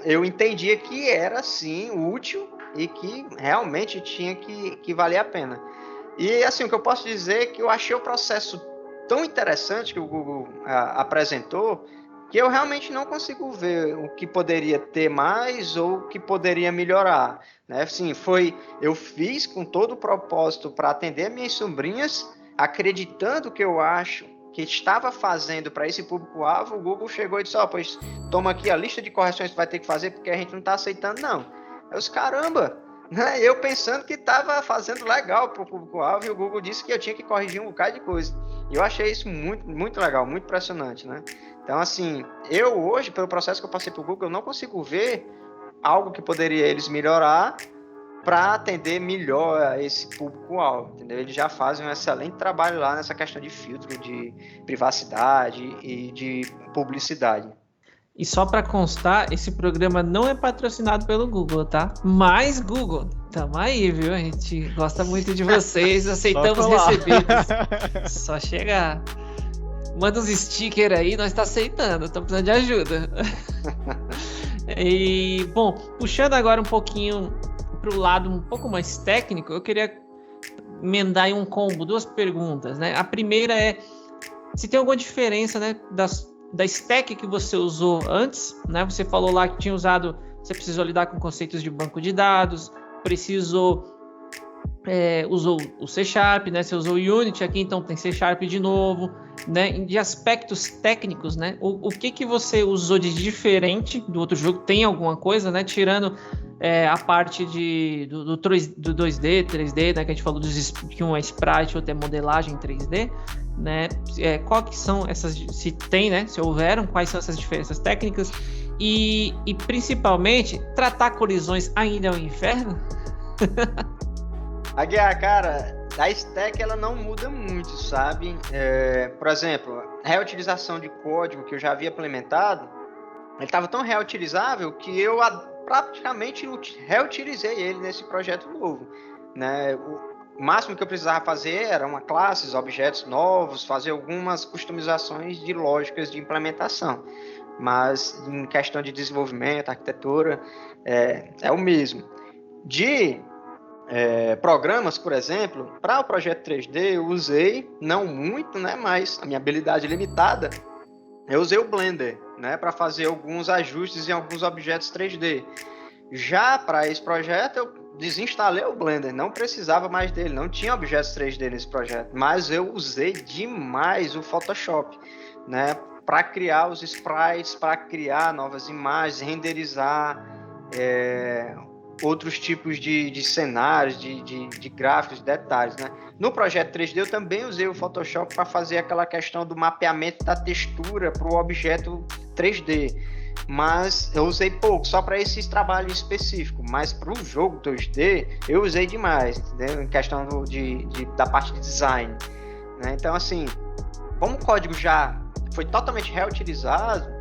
Speaker 4: eu entendia que era sim útil e que realmente tinha que valer a pena. E assim, o que eu posso dizer é que eu achei o processo tão interessante que o Google apresentou, que eu realmente não consigo ver o que poderia ter mais ou o que poderia melhorar, né? Assim, eu fiz com todo o propósito para atender minhas sobrinhas, acreditando que eu acho que estava fazendo para esse público-alvo. O Google chegou e disse, pois toma aqui a lista de correções que vai ter que fazer, porque a gente não está aceitando, não. Eu disse, caramba, né? Eu pensando que estava fazendo legal para o público-alvo, e o Google disse que eu tinha que corrigir um bocado de coisa. E eu achei isso muito, muito legal, muito impressionante, né? Então, assim, eu hoje, pelo processo que eu passei para o Google, eu não consigo ver algo que poderia eles melhorar para atender melhor esse público-alvo, entendeu? Eles já fazem um excelente trabalho lá nessa questão de filtro, de privacidade e de publicidade.
Speaker 1: E só para constar, esse programa não é patrocinado pelo Google, tá? Mas Google, tamo aí, viu? A gente gosta muito de vocês, aceitamos recebidos. Só chegar. Manda uns stickers aí, nós tá aceitando, estamos precisando de ajuda. E, bom, puxando agora um pouquinho pro lado um pouco mais técnico, eu queria emendar em um combo, 2 perguntas, né? A primeira é se tem alguma diferença, né, da stack que você usou antes, né? Você falou lá que você precisou lidar com conceitos de banco de dados, usou o C#, né? Você usou o Unity aqui, então tem C# de novo, né? De aspectos técnicos, né? O que você usou de diferente do outro jogo? Tem alguma coisa, né? Tirando a parte do 2D, 3D, né, que a gente falou que uma sprite, outra é modelagem 3D, né? Qual que são essas, se tem, né? Se houveram, quais são essas diferenças técnicas e principalmente, tratar colisões ainda é um inferno?
Speaker 4: Aguiar, cara, a stack ela não muda muito, sabe? Por exemplo, a reutilização de código que eu já havia implementado, ele estava tão reutilizável que eu praticamente reutilizei ele nesse projeto novo, né? O máximo que eu precisava fazer era uma classes, objetos novos, fazer algumas customizações de lógicas de implementação. Mas em questão de desenvolvimento, arquitetura, é o mesmo. De programas, por exemplo, para o projeto 3D eu usei, não muito, né, mas a minha habilidade limitada, eu usei o Blender, né, para fazer alguns ajustes em alguns objetos 3D. Já para esse projeto eu desinstalei o Blender, não precisava mais dele, não tinha objetos 3D nesse projeto, mas eu usei demais o Photoshop, né, para criar os sprites, para criar novas imagens, renderizar outros tipos de cenários, de gráficos, de detalhes, né? No projeto 3D eu também usei o Photoshop para fazer aquela questão do mapeamento da textura para o objeto 3D, mas eu usei pouco, só para esse trabalho específico, mas para o jogo 2D eu usei demais, entendeu? Em questão da parte de design, né? Então, assim, como o código já foi totalmente reutilizado,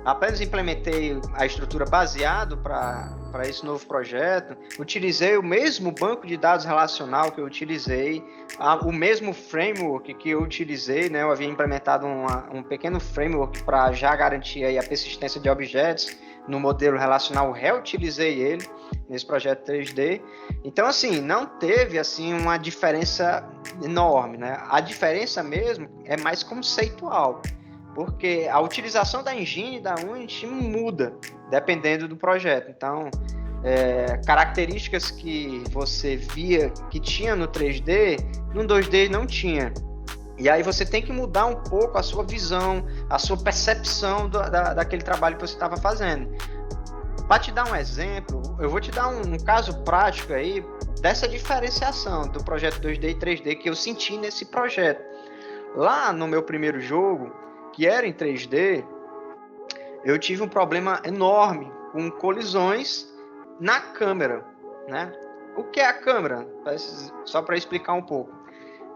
Speaker 4: apenas implementei a estrutura baseado para esse novo projeto, utilizei o mesmo banco de dados relacional que eu utilizei, o mesmo framework que eu utilizei, né? Eu havia implementado um pequeno framework para já garantir aí a persistência de objetos no modelo relacional, reutilizei ele nesse projeto 3D. Então, assim, não teve assim uma diferença enorme, né? A diferença mesmo é mais conceitual, porque a utilização da engine da Unity muda dependendo do projeto. Então, características que você via que tinha no 3D, no 2D não tinha. E aí você tem que mudar um pouco a sua visão, a sua percepção daquele trabalho que você estava fazendo. Para te dar um exemplo, eu vou te dar um caso prático aí dessa diferenciação do projeto 2D e 3D que eu senti nesse projeto. Lá no meu primeiro jogo, que era em 3D, eu tive um problema enorme com colisões na câmera, né? O que é a câmera? Só para explicar um pouco.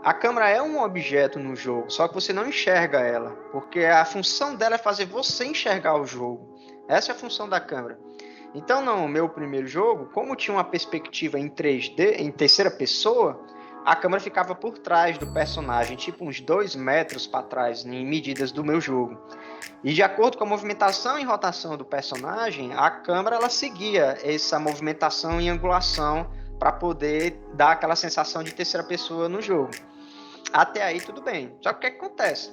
Speaker 4: A câmera é um objeto no jogo, só que você não enxerga ela, porque a função dela é fazer você enxergar o jogo. Essa é a função da câmera. Então, no meu primeiro jogo, como tinha uma perspectiva em 3D, em terceira pessoa, a câmera ficava por trás do personagem, tipo uns 2 metros para trás, em medidas do meu jogo. E de acordo com a movimentação e rotação do personagem, a câmera ela seguia essa movimentação e angulação para poder dar aquela sensação de terceira pessoa no jogo. Até aí tudo bem. Só que o que acontece?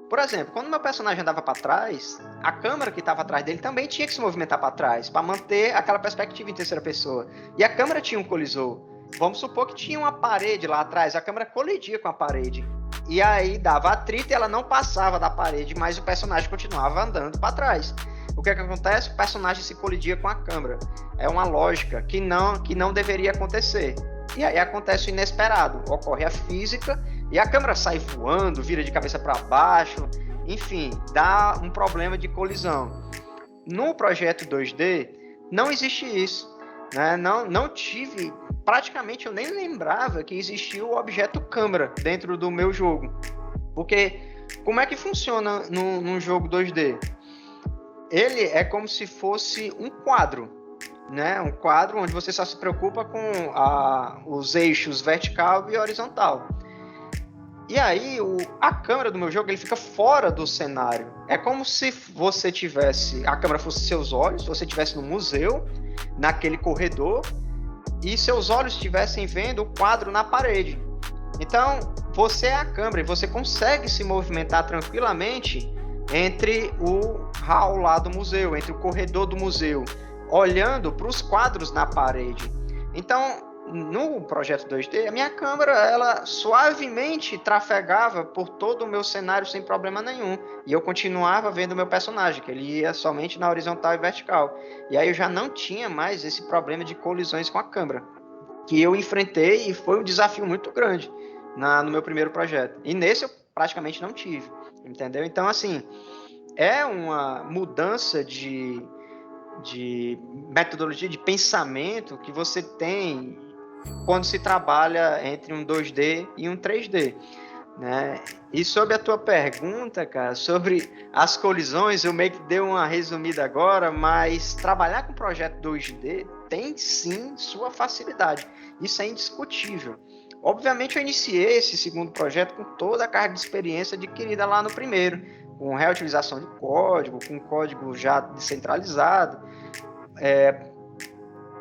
Speaker 4: Por exemplo, quando meu personagem andava para trás, a câmera que estava atrás dele também tinha que se movimentar para trás, para manter aquela perspectiva em terceira pessoa. E a câmera tinha um colisor. Vamos supor que tinha uma parede lá atrás, a câmera colidia com a parede. E aí dava atrito e ela não passava da parede, mas o personagem continuava andando para trás. O que acontece? O personagem se colidia com a câmera. É uma lógica que não deveria acontecer. E aí acontece o inesperado. Ocorre a física e a câmera sai voando, vira de cabeça para baixo. Enfim, dá um problema de colisão. No projeto 2D, não existe isso, né? Não tive... Praticamente eu nem lembrava que existia o objeto câmera dentro do meu jogo. Porque como é que funciona num jogo 2D? Ele é como se fosse um quadro, né? Um quadro onde você só se preocupa com os eixos vertical e horizontal. E aí a câmera do meu jogo ele fica fora do cenário. É como se você tivesse... A câmera fosse seus olhos, você estivesse no museu, naquele corredor, e seus olhos estivessem vendo o quadro na parede. Então, você é a câmera e você consegue se movimentar tranquilamente entre o hall lá do museu, entre o corredor do museu, olhando para os quadros na parede. Então, no projeto 2D, a minha câmera, ela suavemente trafegava por todo o meu cenário sem problema nenhum. E eu continuava vendo o meu personagem, que ele ia somente na horizontal e vertical. E aí eu já não tinha mais esse problema de colisões com a câmera, que eu enfrentei e foi um desafio muito grande no meu primeiro projeto. E nesse eu praticamente não tive, entendeu? Então, assim, é uma mudança de metodologia, de pensamento que você tem quando se trabalha entre um 2D e um 3D, né? E sobre a tua pergunta, cara, sobre as colisões, eu meio que dei uma resumida agora, mas trabalhar com projeto 2D tem sim sua facilidade, isso é indiscutível. Obviamente eu iniciei esse segundo projeto com toda a carga de experiência adquirida lá no primeiro, com reutilização de código, com código já descentralizado.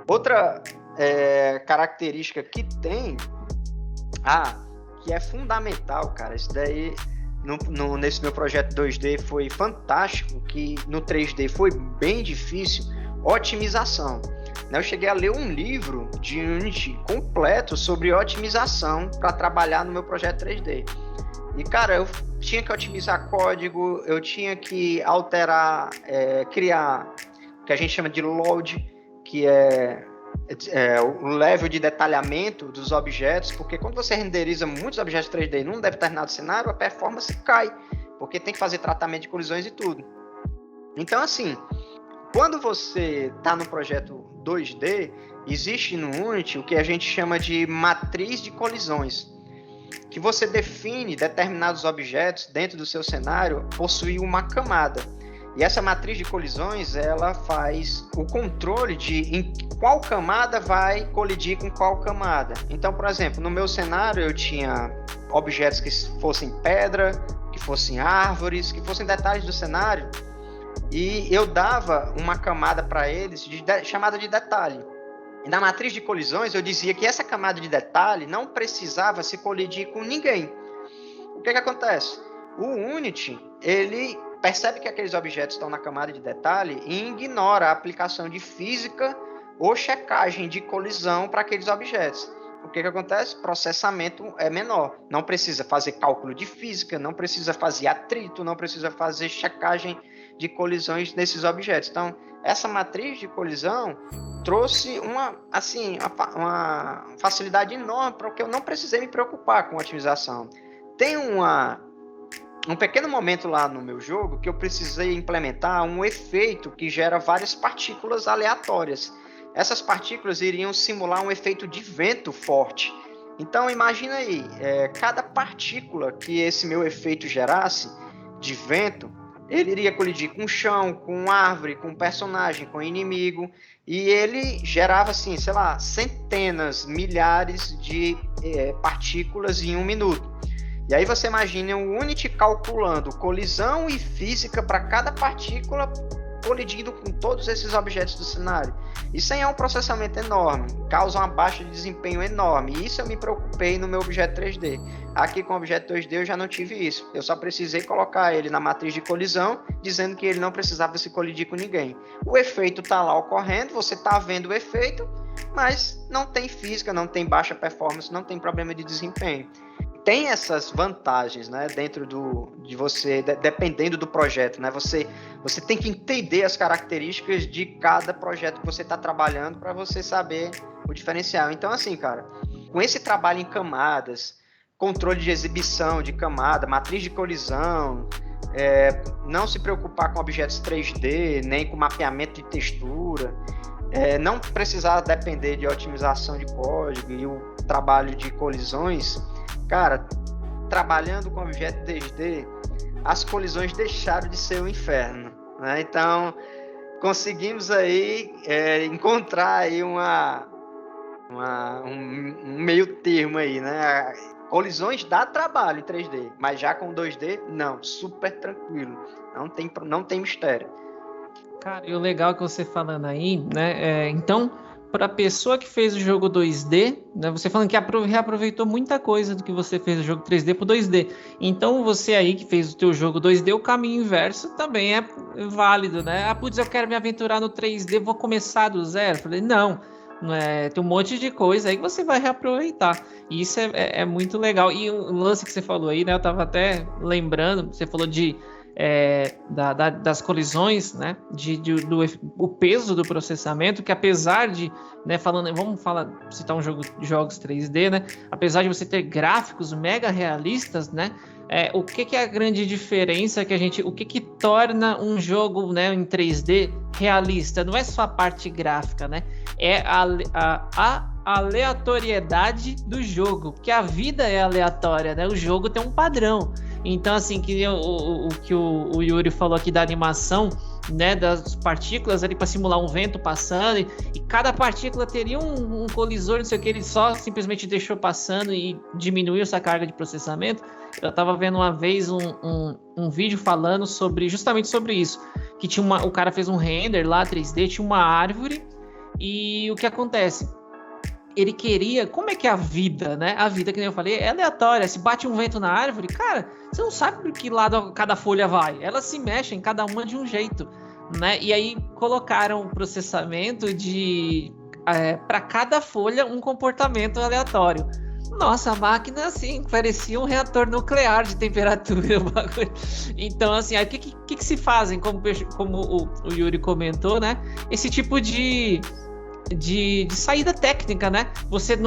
Speaker 4: Outra característica que tem, que é fundamental, cara, isso daí nesse meu projeto 2D foi fantástico, que no 3D foi bem difícil, otimização. Eu cheguei a ler um livro de Unity completo sobre otimização para trabalhar no meu projeto 3D. E, cara, eu tinha que otimizar código, eu tinha que alterar, criar o que a gente chama de load, que é o level de detalhamento dos objetos, porque quando você renderiza muitos objetos 3D num determinado cenário, a performance cai, porque tem que fazer tratamento de colisões e tudo. Então, assim, quando você está no projeto 2D, existe no Unity o que a gente chama de matriz de colisões, que você define determinados objetos dentro do seu cenário possuir uma camada. E essa matriz de colisões, ela faz o controle de em qual camada vai colidir com qual camada. Então, por exemplo, no meu cenário eu tinha objetos que fossem pedra, que fossem árvores, que fossem detalhes do cenário, e eu dava uma camada para eles chamada de detalhe. E na matriz de colisões eu dizia que essa camada de detalhe não precisava se colidir com ninguém. O que acontece? O Unity, ele percebe que aqueles objetos estão na camada de detalhe e ignora a aplicação de física ou checagem de colisão para aqueles objetos. O que acontece? Processamento é menor. Não precisa fazer cálculo de física, não precisa fazer atrito, não precisa fazer checagem de colisões nesses objetos. Então, essa matriz de colisão trouxe uma facilidade enorme, porque eu não precisei me preocupar com a otimização. Tem um pequeno momento lá no meu jogo que eu precisei implementar um efeito que gera várias partículas aleatórias. Essas partículas iriam simular um efeito de vento forte. Então imagina aí, cada partícula que esse meu efeito gerasse de vento, ele iria colidir com o chão, com árvore, com personagem, com inimigo, e ele gerava assim, sei lá, centenas, milhares de partículas em 1 minuto. E aí você imagina o Unity calculando colisão e física para cada partícula colidindo com todos esses objetos do cenário. Isso aí é um processamento enorme, causa uma baixa de desempenho enorme. E isso eu me preocupei no meu objeto 3D. Aqui com o objeto 2D eu já não tive isso. Eu só precisei colocar ele na matriz de colisão, dizendo que ele não precisava se colidir com ninguém. O efeito está lá ocorrendo, você está vendo o efeito, mas não tem física, não tem baixa performance, não tem problema de desempenho. Tem essas vantagens, né, dentro de você, dependendo do projeto, né? Você tem que entender as características de cada projeto que você está trabalhando para você saber o diferencial. Então, assim, cara, com esse trabalho em camadas, controle de exibição de camada, matriz de colisão, não se preocupar com objetos 3D, nem com mapeamento de textura, não precisar depender de otimização de código e o trabalho de colisões. Cara, trabalhando com objeto 2D, as colisões deixaram de ser um inferno, né? Então, conseguimos aí encontrar aí um meio termo aí, né? Colisões dá trabalho em 3D, mas já com 2D, não, super tranquilo, não tem mistério.
Speaker 1: Cara, e o legal que você falando aí, né, então, para a pessoa que fez o jogo 2D, né, você falando que reaproveitou muita coisa do que você fez no jogo 3D para 2D. Então você aí que fez o teu jogo 2D, o caminho inverso também é válido, né? Putz, eu quero me aventurar no 3D, vou começar do zero. Falei, não Tem um monte de coisa aí que você vai reaproveitar. E isso é muito legal. E o lance que você falou aí, né? Eu tava até lembrando, você falou das colisões, né? O peso do processamento, que apesar de, né, citar jogos 3D, né? Apesar de você ter gráficos mega realistas, né? O que é a grande diferença o que torna um jogo, né, em 3D realista? Não é só a parte gráfica, né? É a aleatoriedade do jogo, que a vida é aleatória, né? O jogo tem um padrão. Então, assim, o que o Yuri falou aqui da animação, né, das partículas ali para simular um vento passando, e cada partícula teria um colisor, não sei o que, ele só simplesmente deixou passando e diminuiu essa carga de processamento. Eu estava vendo uma vez um vídeo falando justamente sobre isso, que o cara fez um render lá 3D, tinha uma árvore, e o que acontece? Ele queria... Como é que é a vida, né? A vida, que nem eu falei, é aleatória. Se bate um vento na árvore, cara, você não sabe por que lado cada folha vai. Elas se mexem, cada uma de um jeito, né? E aí colocaram o processamento para cada folha um comportamento aleatório. Nossa, a máquina, assim, parecia um reator nuclear de temperatura. Então, assim, aí o que se fazem? Como o Yuri comentou, né? Esse tipo de saída técnica, né? Você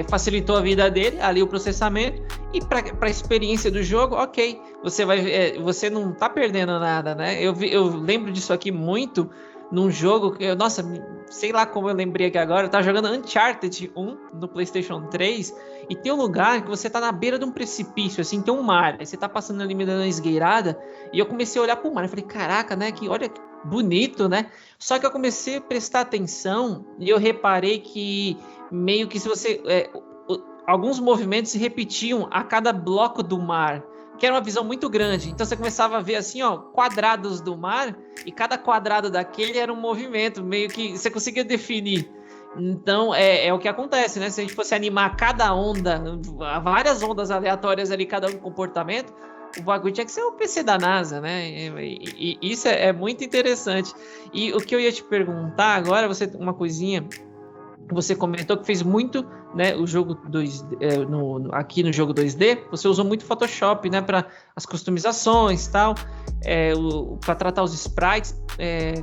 Speaker 1: facilitou a vida dele, ali o processamento, e para a experiência do jogo, ok, você não tá perdendo nada, né? Eu lembro disso aqui muito num jogo que, nossa, sei lá como eu lembrei aqui agora, eu tava jogando Uncharted 1 no PlayStation 3, e tem um lugar que você tá na beira de um precipício, assim, tem um mar, aí você tá passando ali me dando uma esgueirada, e eu comecei a olhar pro mar, eu falei, caraca, né, olha que bonito, né? Só que eu comecei a prestar atenção e eu reparei que meio que alguns movimentos se repetiam a cada bloco do mar, que era uma visão muito grande. Então você começava a ver assim, ó, quadrados do mar, e cada quadrado daquele era um movimento, meio que você conseguia definir. Então é o que acontece, né? Se a gente fosse animar cada onda, várias ondas aleatórias ali, cada um comportamento, o bagulho tinha que ser o PC da NASA, né? E isso é muito interessante. E o que eu ia te perguntar agora, uma coisinha, você comentou que fez muito, né, o jogo 2D, aqui no jogo 2D, você usou muito Photoshop, né, para as customizações e tal, para tratar os sprites.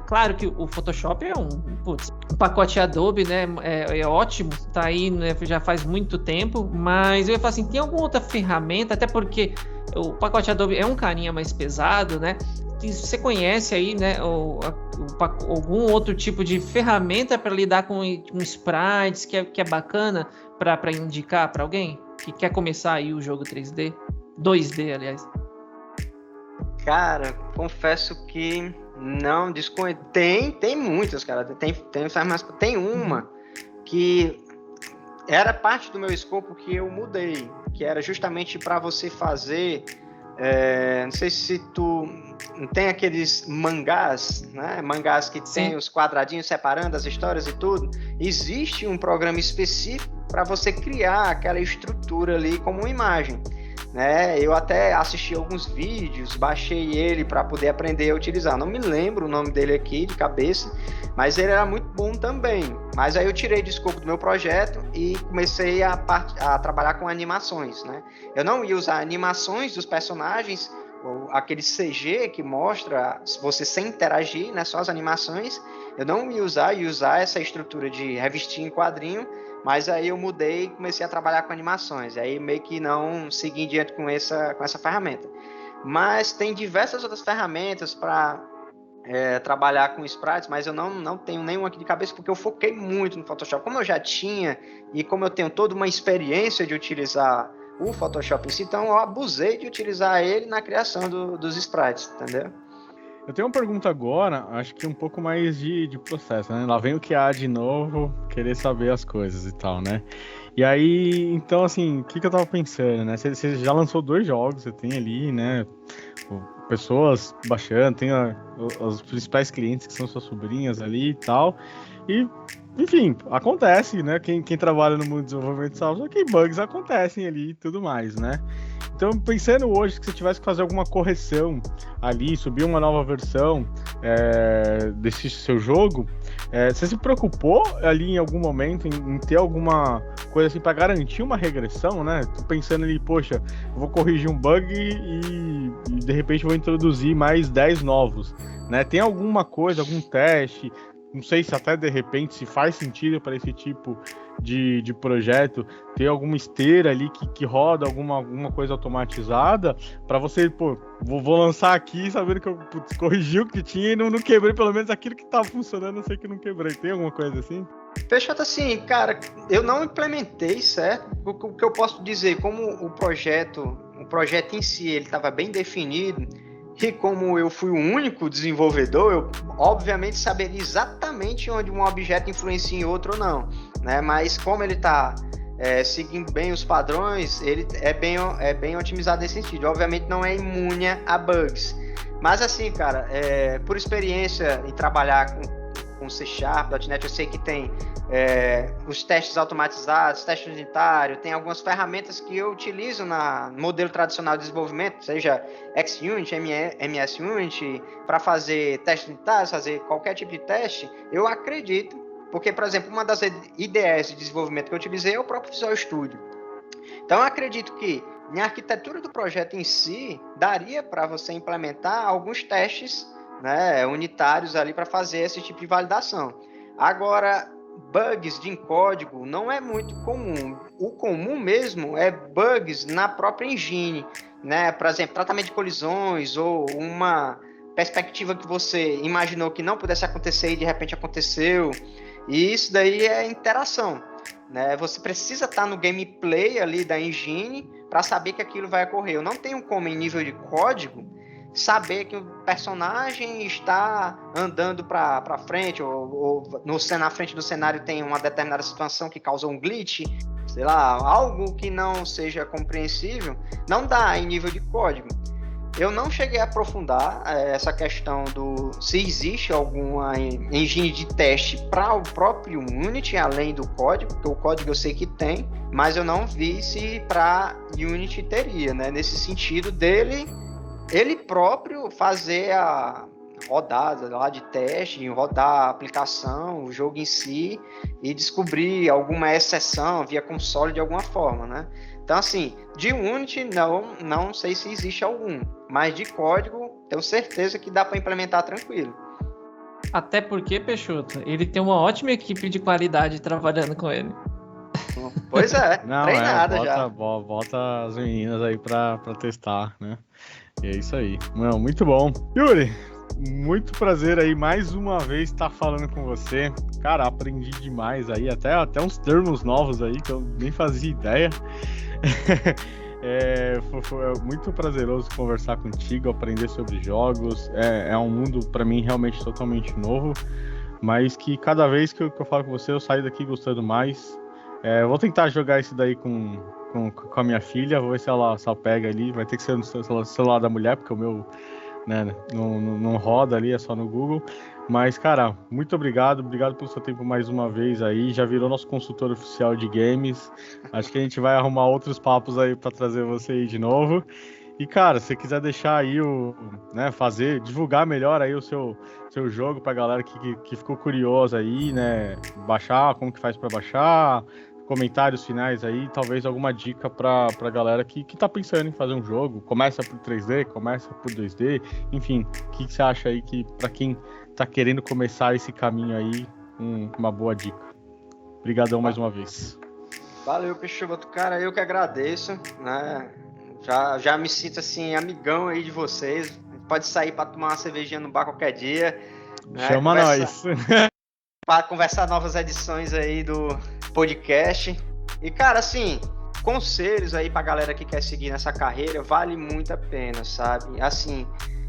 Speaker 1: Claro que o Photoshop é um pacote Adobe, né, é ótimo, tá aí, né, já faz muito tempo, mas eu ia falar assim, tem alguma outra ferramenta, até porque o pacote Adobe é um carinha mais pesado, né? Você conhece aí, né, algum outro tipo de ferramenta para lidar com sprites que é bacana para indicar para alguém que quer começar aí o jogo 3D? 2D, aliás.
Speaker 4: Cara, confesso que não desconheço. Tem muitas, cara. Tem uma que era parte do meu escopo que eu mudei, que era justamente para você fazer... não sei se tu tem aqueles mangás, né? Mangás que tem os quadradinhos separando as histórias e tudo. Existe um programa específico para você criar aquela estrutura ali como uma imagem, né? Eu até assisti alguns vídeos, baixei ele para poder aprender a utilizar. Não me lembro o nome dele aqui de cabeça, mas ele era muito bom também. Mas aí eu tirei do escopo do meu projeto e comecei a trabalhar com animações, né? Eu não ia usar animações dos personagens, ou aquele CG que mostra você sem interagir, né? Só as animações. Eu não ia usar essa estrutura de revistinha em quadrinho, mas aí eu mudei e comecei a trabalhar com animações. Aí meio que não segui em diante com essa ferramenta. Mas tem diversas outras ferramentas para trabalhar com sprites, mas eu não tenho nenhuma aqui de cabeça, porque eu foquei muito no Photoshop. Como eu já tinha, e como eu tenho toda uma experiência de utilizar o Photoshop em si, então eu abusei de utilizar ele na criação dos sprites, entendeu?
Speaker 3: Eu tenho uma pergunta agora, acho que um pouco mais de processo, né? Lá vem o QA de novo, querer saber as coisas e tal, né? E aí, então, assim, o que eu tava pensando, né? Você já lançou 2 jogos, você tem ali, né? Pessoas baixando, tem os principais clientes que são suas sobrinhas ali e tal. E enfim, acontece, né? Quem trabalha no mundo do desenvolvimento de software, que bugs acontecem ali e tudo mais, né? Então, pensando hoje que você tivesse que fazer alguma correção ali, subir uma nova versão desse seu jogo, você se preocupou ali em algum momento em ter alguma coisa assim para garantir uma regressão, né? Tô pensando ali, poxa, eu vou corrigir um bug e de repente vou introduzir mais 10 novos, né? Tem alguma coisa, algum teste? Não sei se até de repente se faz sentido para esse tipo de projeto ter alguma esteira ali que roda alguma coisa automatizada para você, pô, vou lançar aqui sabendo que eu corrigi o que tinha e não quebrei pelo menos aquilo que estava funcionando, eu sei que não quebrei. Tem alguma coisa assim?
Speaker 4: Peixoto, assim, cara, eu não implementei, certo? O que eu posso dizer, como o projeto em si, ele estava bem definido, e como eu fui o único desenvolvedor, eu obviamente saberia exatamente onde um objeto influencia em outro ou não, né? Mas como ele está seguindo bem os padrões, ele é bem otimizado nesse sentido. Obviamente não é imune a bugs. Mas assim, cara, por experiência em trabalhar com C#, .NET, eu sei que tem os testes automatizados, testes unitários, tem algumas ferramentas que eu utilizo no modelo tradicional de desenvolvimento, seja XUnit, MS Unity, para fazer testes unitários, fazer qualquer tipo de teste. Eu acredito, porque, por exemplo, uma das IDEs de desenvolvimento que eu utilizei é o próprio Visual Studio. Então, eu acredito que na arquitetura do projeto em si, daria para você implementar alguns testes, né, unitários ali para fazer esse tipo de validação. Agora, bugs de código não é muito comum. O comum mesmo é bugs na própria engine, né? Por exemplo, tratamento de colisões ou uma perspectiva que você imaginou que não pudesse acontecer e de repente aconteceu. E isso daí é interação, né? Você precisa estar no gameplay ali da engine para saber que aquilo vai ocorrer. Eu não tenho como, em nível de código, saber que o personagem está andando para frente ou na frente do cenário tem uma determinada situação que causou um glitch, sei lá, algo que não seja compreensível, não dá em nível de código. Eu não cheguei a aprofundar essa questão se existe alguma engine de teste para o próprio Unity, além do código, porque o código eu sei que tem, mas eu não vi se para Unity teria, né? Nesse sentido ele próprio fazer a rodada lá de teste, rodar a aplicação, o jogo em si, e descobrir alguma exceção via console de alguma forma, né? Então, assim, de Unity não sei se existe algum, mas de código tenho certeza que dá para implementar tranquilo.
Speaker 1: Até porque, Peixoto, ele tem uma ótima equipe de qualidade trabalhando com ele.
Speaker 4: Pois é, treinada já.
Speaker 3: Bota as meninas aí pra testar, né? E é isso aí. Não, muito bom. Yuri, muito prazer aí mais uma vez estar falando com você. Cara, aprendi demais aí, até uns termos novos aí que eu nem fazia ideia. Foi muito prazeroso conversar contigo, aprender sobre jogos. É um mundo para mim realmente totalmente novo, mas que cada vez que eu falo com você eu saio daqui gostando mais. Vou tentar jogar isso daí com a minha filha, vou ver se ela pega ali. Vai ter que ser no celular da mulher, porque o meu, né, não roda ali, é só no Google. Mas, cara, muito obrigado pelo seu tempo mais uma vez aí. Já virou nosso consultor oficial de games. Acho que a gente vai arrumar outros papos aí para trazer você aí de novo. E, cara, se você quiser deixar aí divulgar melhor aí o seu jogo pra galera que ficou curiosa aí, né? Baixar, como que faz para baixar, comentários finais aí, talvez alguma dica pra galera que tá pensando em fazer um jogo. Começa por 3D, começa por 2D, enfim, o que você acha aí que pra quem tá querendo começar esse caminho aí, uma boa dica? Obrigadão mais uma vez.
Speaker 4: Valeu, Peixoto, cara, eu que agradeço, né? Já me sinto assim, amigão aí de vocês. Pode sair para tomar uma cervejinha no bar qualquer dia, né?
Speaker 3: Chama nós.
Speaker 4: Para conversar novas edições aí do podcast. E, cara, assim, conselhos aí pra galera que quer seguir nessa carreira, vale muito a pena, sabe? Assim,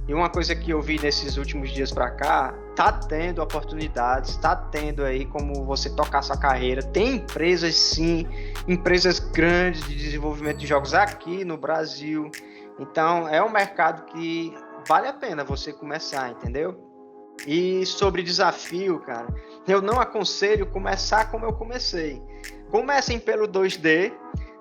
Speaker 4: e uma coisa que eu vi nesses últimos dias pra cá, tá tendo oportunidades, tá tendo aí como você tocar sua carreira. Tem empresas, sim, empresas grandes de desenvolvimento de jogos aqui no Brasil. Então, é um mercado que vale a pena você começar, entendeu? E sobre desafio, cara, eu não aconselho começar como eu comecei. Comecem pelo 2D,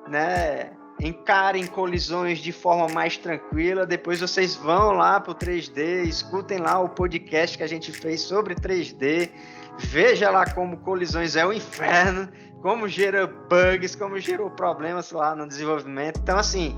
Speaker 4: né? Encarem colisões de forma mais tranquila, depois vocês vão lá pro 3D, escutem lá o podcast que a gente fez sobre 3D, veja lá como colisões é o inferno, como gera bugs, como gerou problemas lá no desenvolvimento. Então, assim,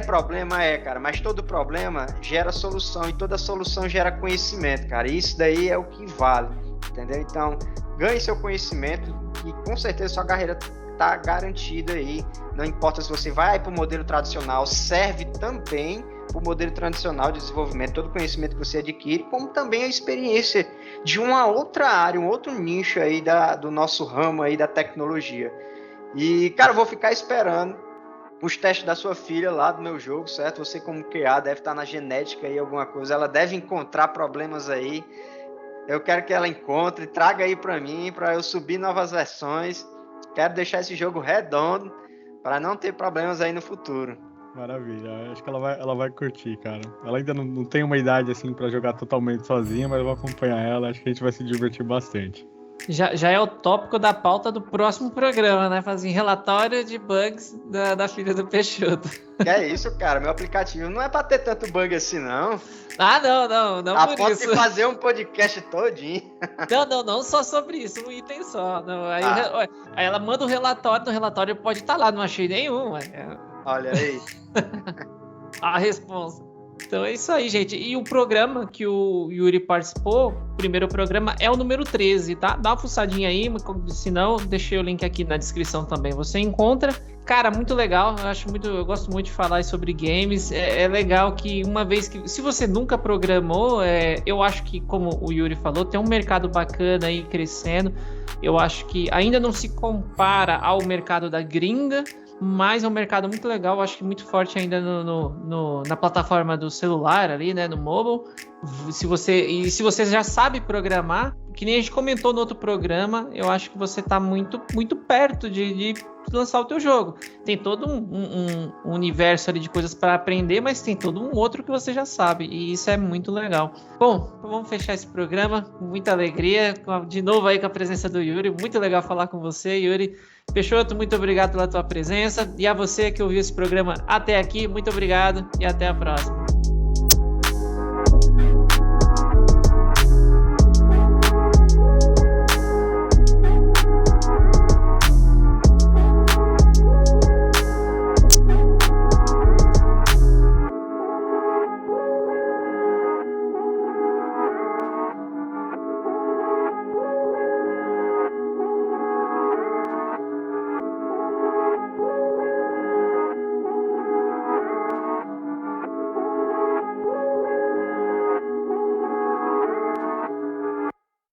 Speaker 4: problema, cara, mas todo problema gera solução e toda solução gera conhecimento, cara, e isso daí é o que vale, entendeu? Então, ganhe seu conhecimento e com certeza sua carreira tá garantida aí, não importa se você vai para o modelo tradicional, serve também para o modelo tradicional de desenvolvimento, todo o conhecimento que você adquire, como também a experiência de uma outra área, um outro nicho aí do nosso ramo aí da tecnologia. E, cara, eu vou ficar esperando os testes da sua filha lá do meu jogo, certo? Você como QA deve estar na genética aí alguma coisa, ela deve encontrar problemas aí, eu quero que ela encontre, traga aí para mim, para eu subir novas versões. Quero deixar esse jogo redondo para não ter problemas aí no futuro.
Speaker 3: Maravilha, acho que ela vai curtir, cara. Ela ainda não tem uma idade assim para jogar totalmente sozinha, mas eu vou acompanhar ela, acho que a gente vai se divertir bastante.
Speaker 1: Já é o tópico da pauta do próximo programa, né? Fazer relatório de bugs da filha do Peixoto.
Speaker 4: Que é isso, cara, meu aplicativo não é para ter tanto bug assim, não.
Speaker 1: Ah, não
Speaker 4: A
Speaker 1: por
Speaker 4: ponto
Speaker 1: isso.
Speaker 4: de fazer um podcast todinho.
Speaker 1: Não só sobre isso, um item só. Não, aí ela manda o relatório, no relatório pode estar lá, não achei nenhum.
Speaker 4: Olha aí.
Speaker 1: A resposta. Então é isso aí, gente. E o programa que o Yuri participou, o primeiro programa, é o número 13, tá? Dá uma fuçadinha aí, se não, deixei o link aqui na descrição também. Você encontra. Cara, muito legal. Eu gosto muito de falar sobre games. É legal que uma vez que... Se você nunca programou, eu acho que, como o Yuri falou, tem um mercado bacana aí crescendo. Eu acho que ainda não se compara ao mercado da gringa, mas é um mercado muito legal, acho que muito forte ainda na plataforma do celular ali, né, no mobile. Se você já sabe programar, que nem a gente comentou no outro programa, eu acho que você está muito, muito perto de lançar o teu jogo. Tem todo um universo ali de coisas para aprender, mas tem todo um outro que você já sabe, e isso é muito legal. Bom, vamos fechar esse programa com muita alegria, de novo aí com a presença do Yuri, muito legal falar com você, Yuri. Peixoto, muito obrigado pela tua presença, e a você que ouviu esse programa até aqui, muito obrigado e até a próxima.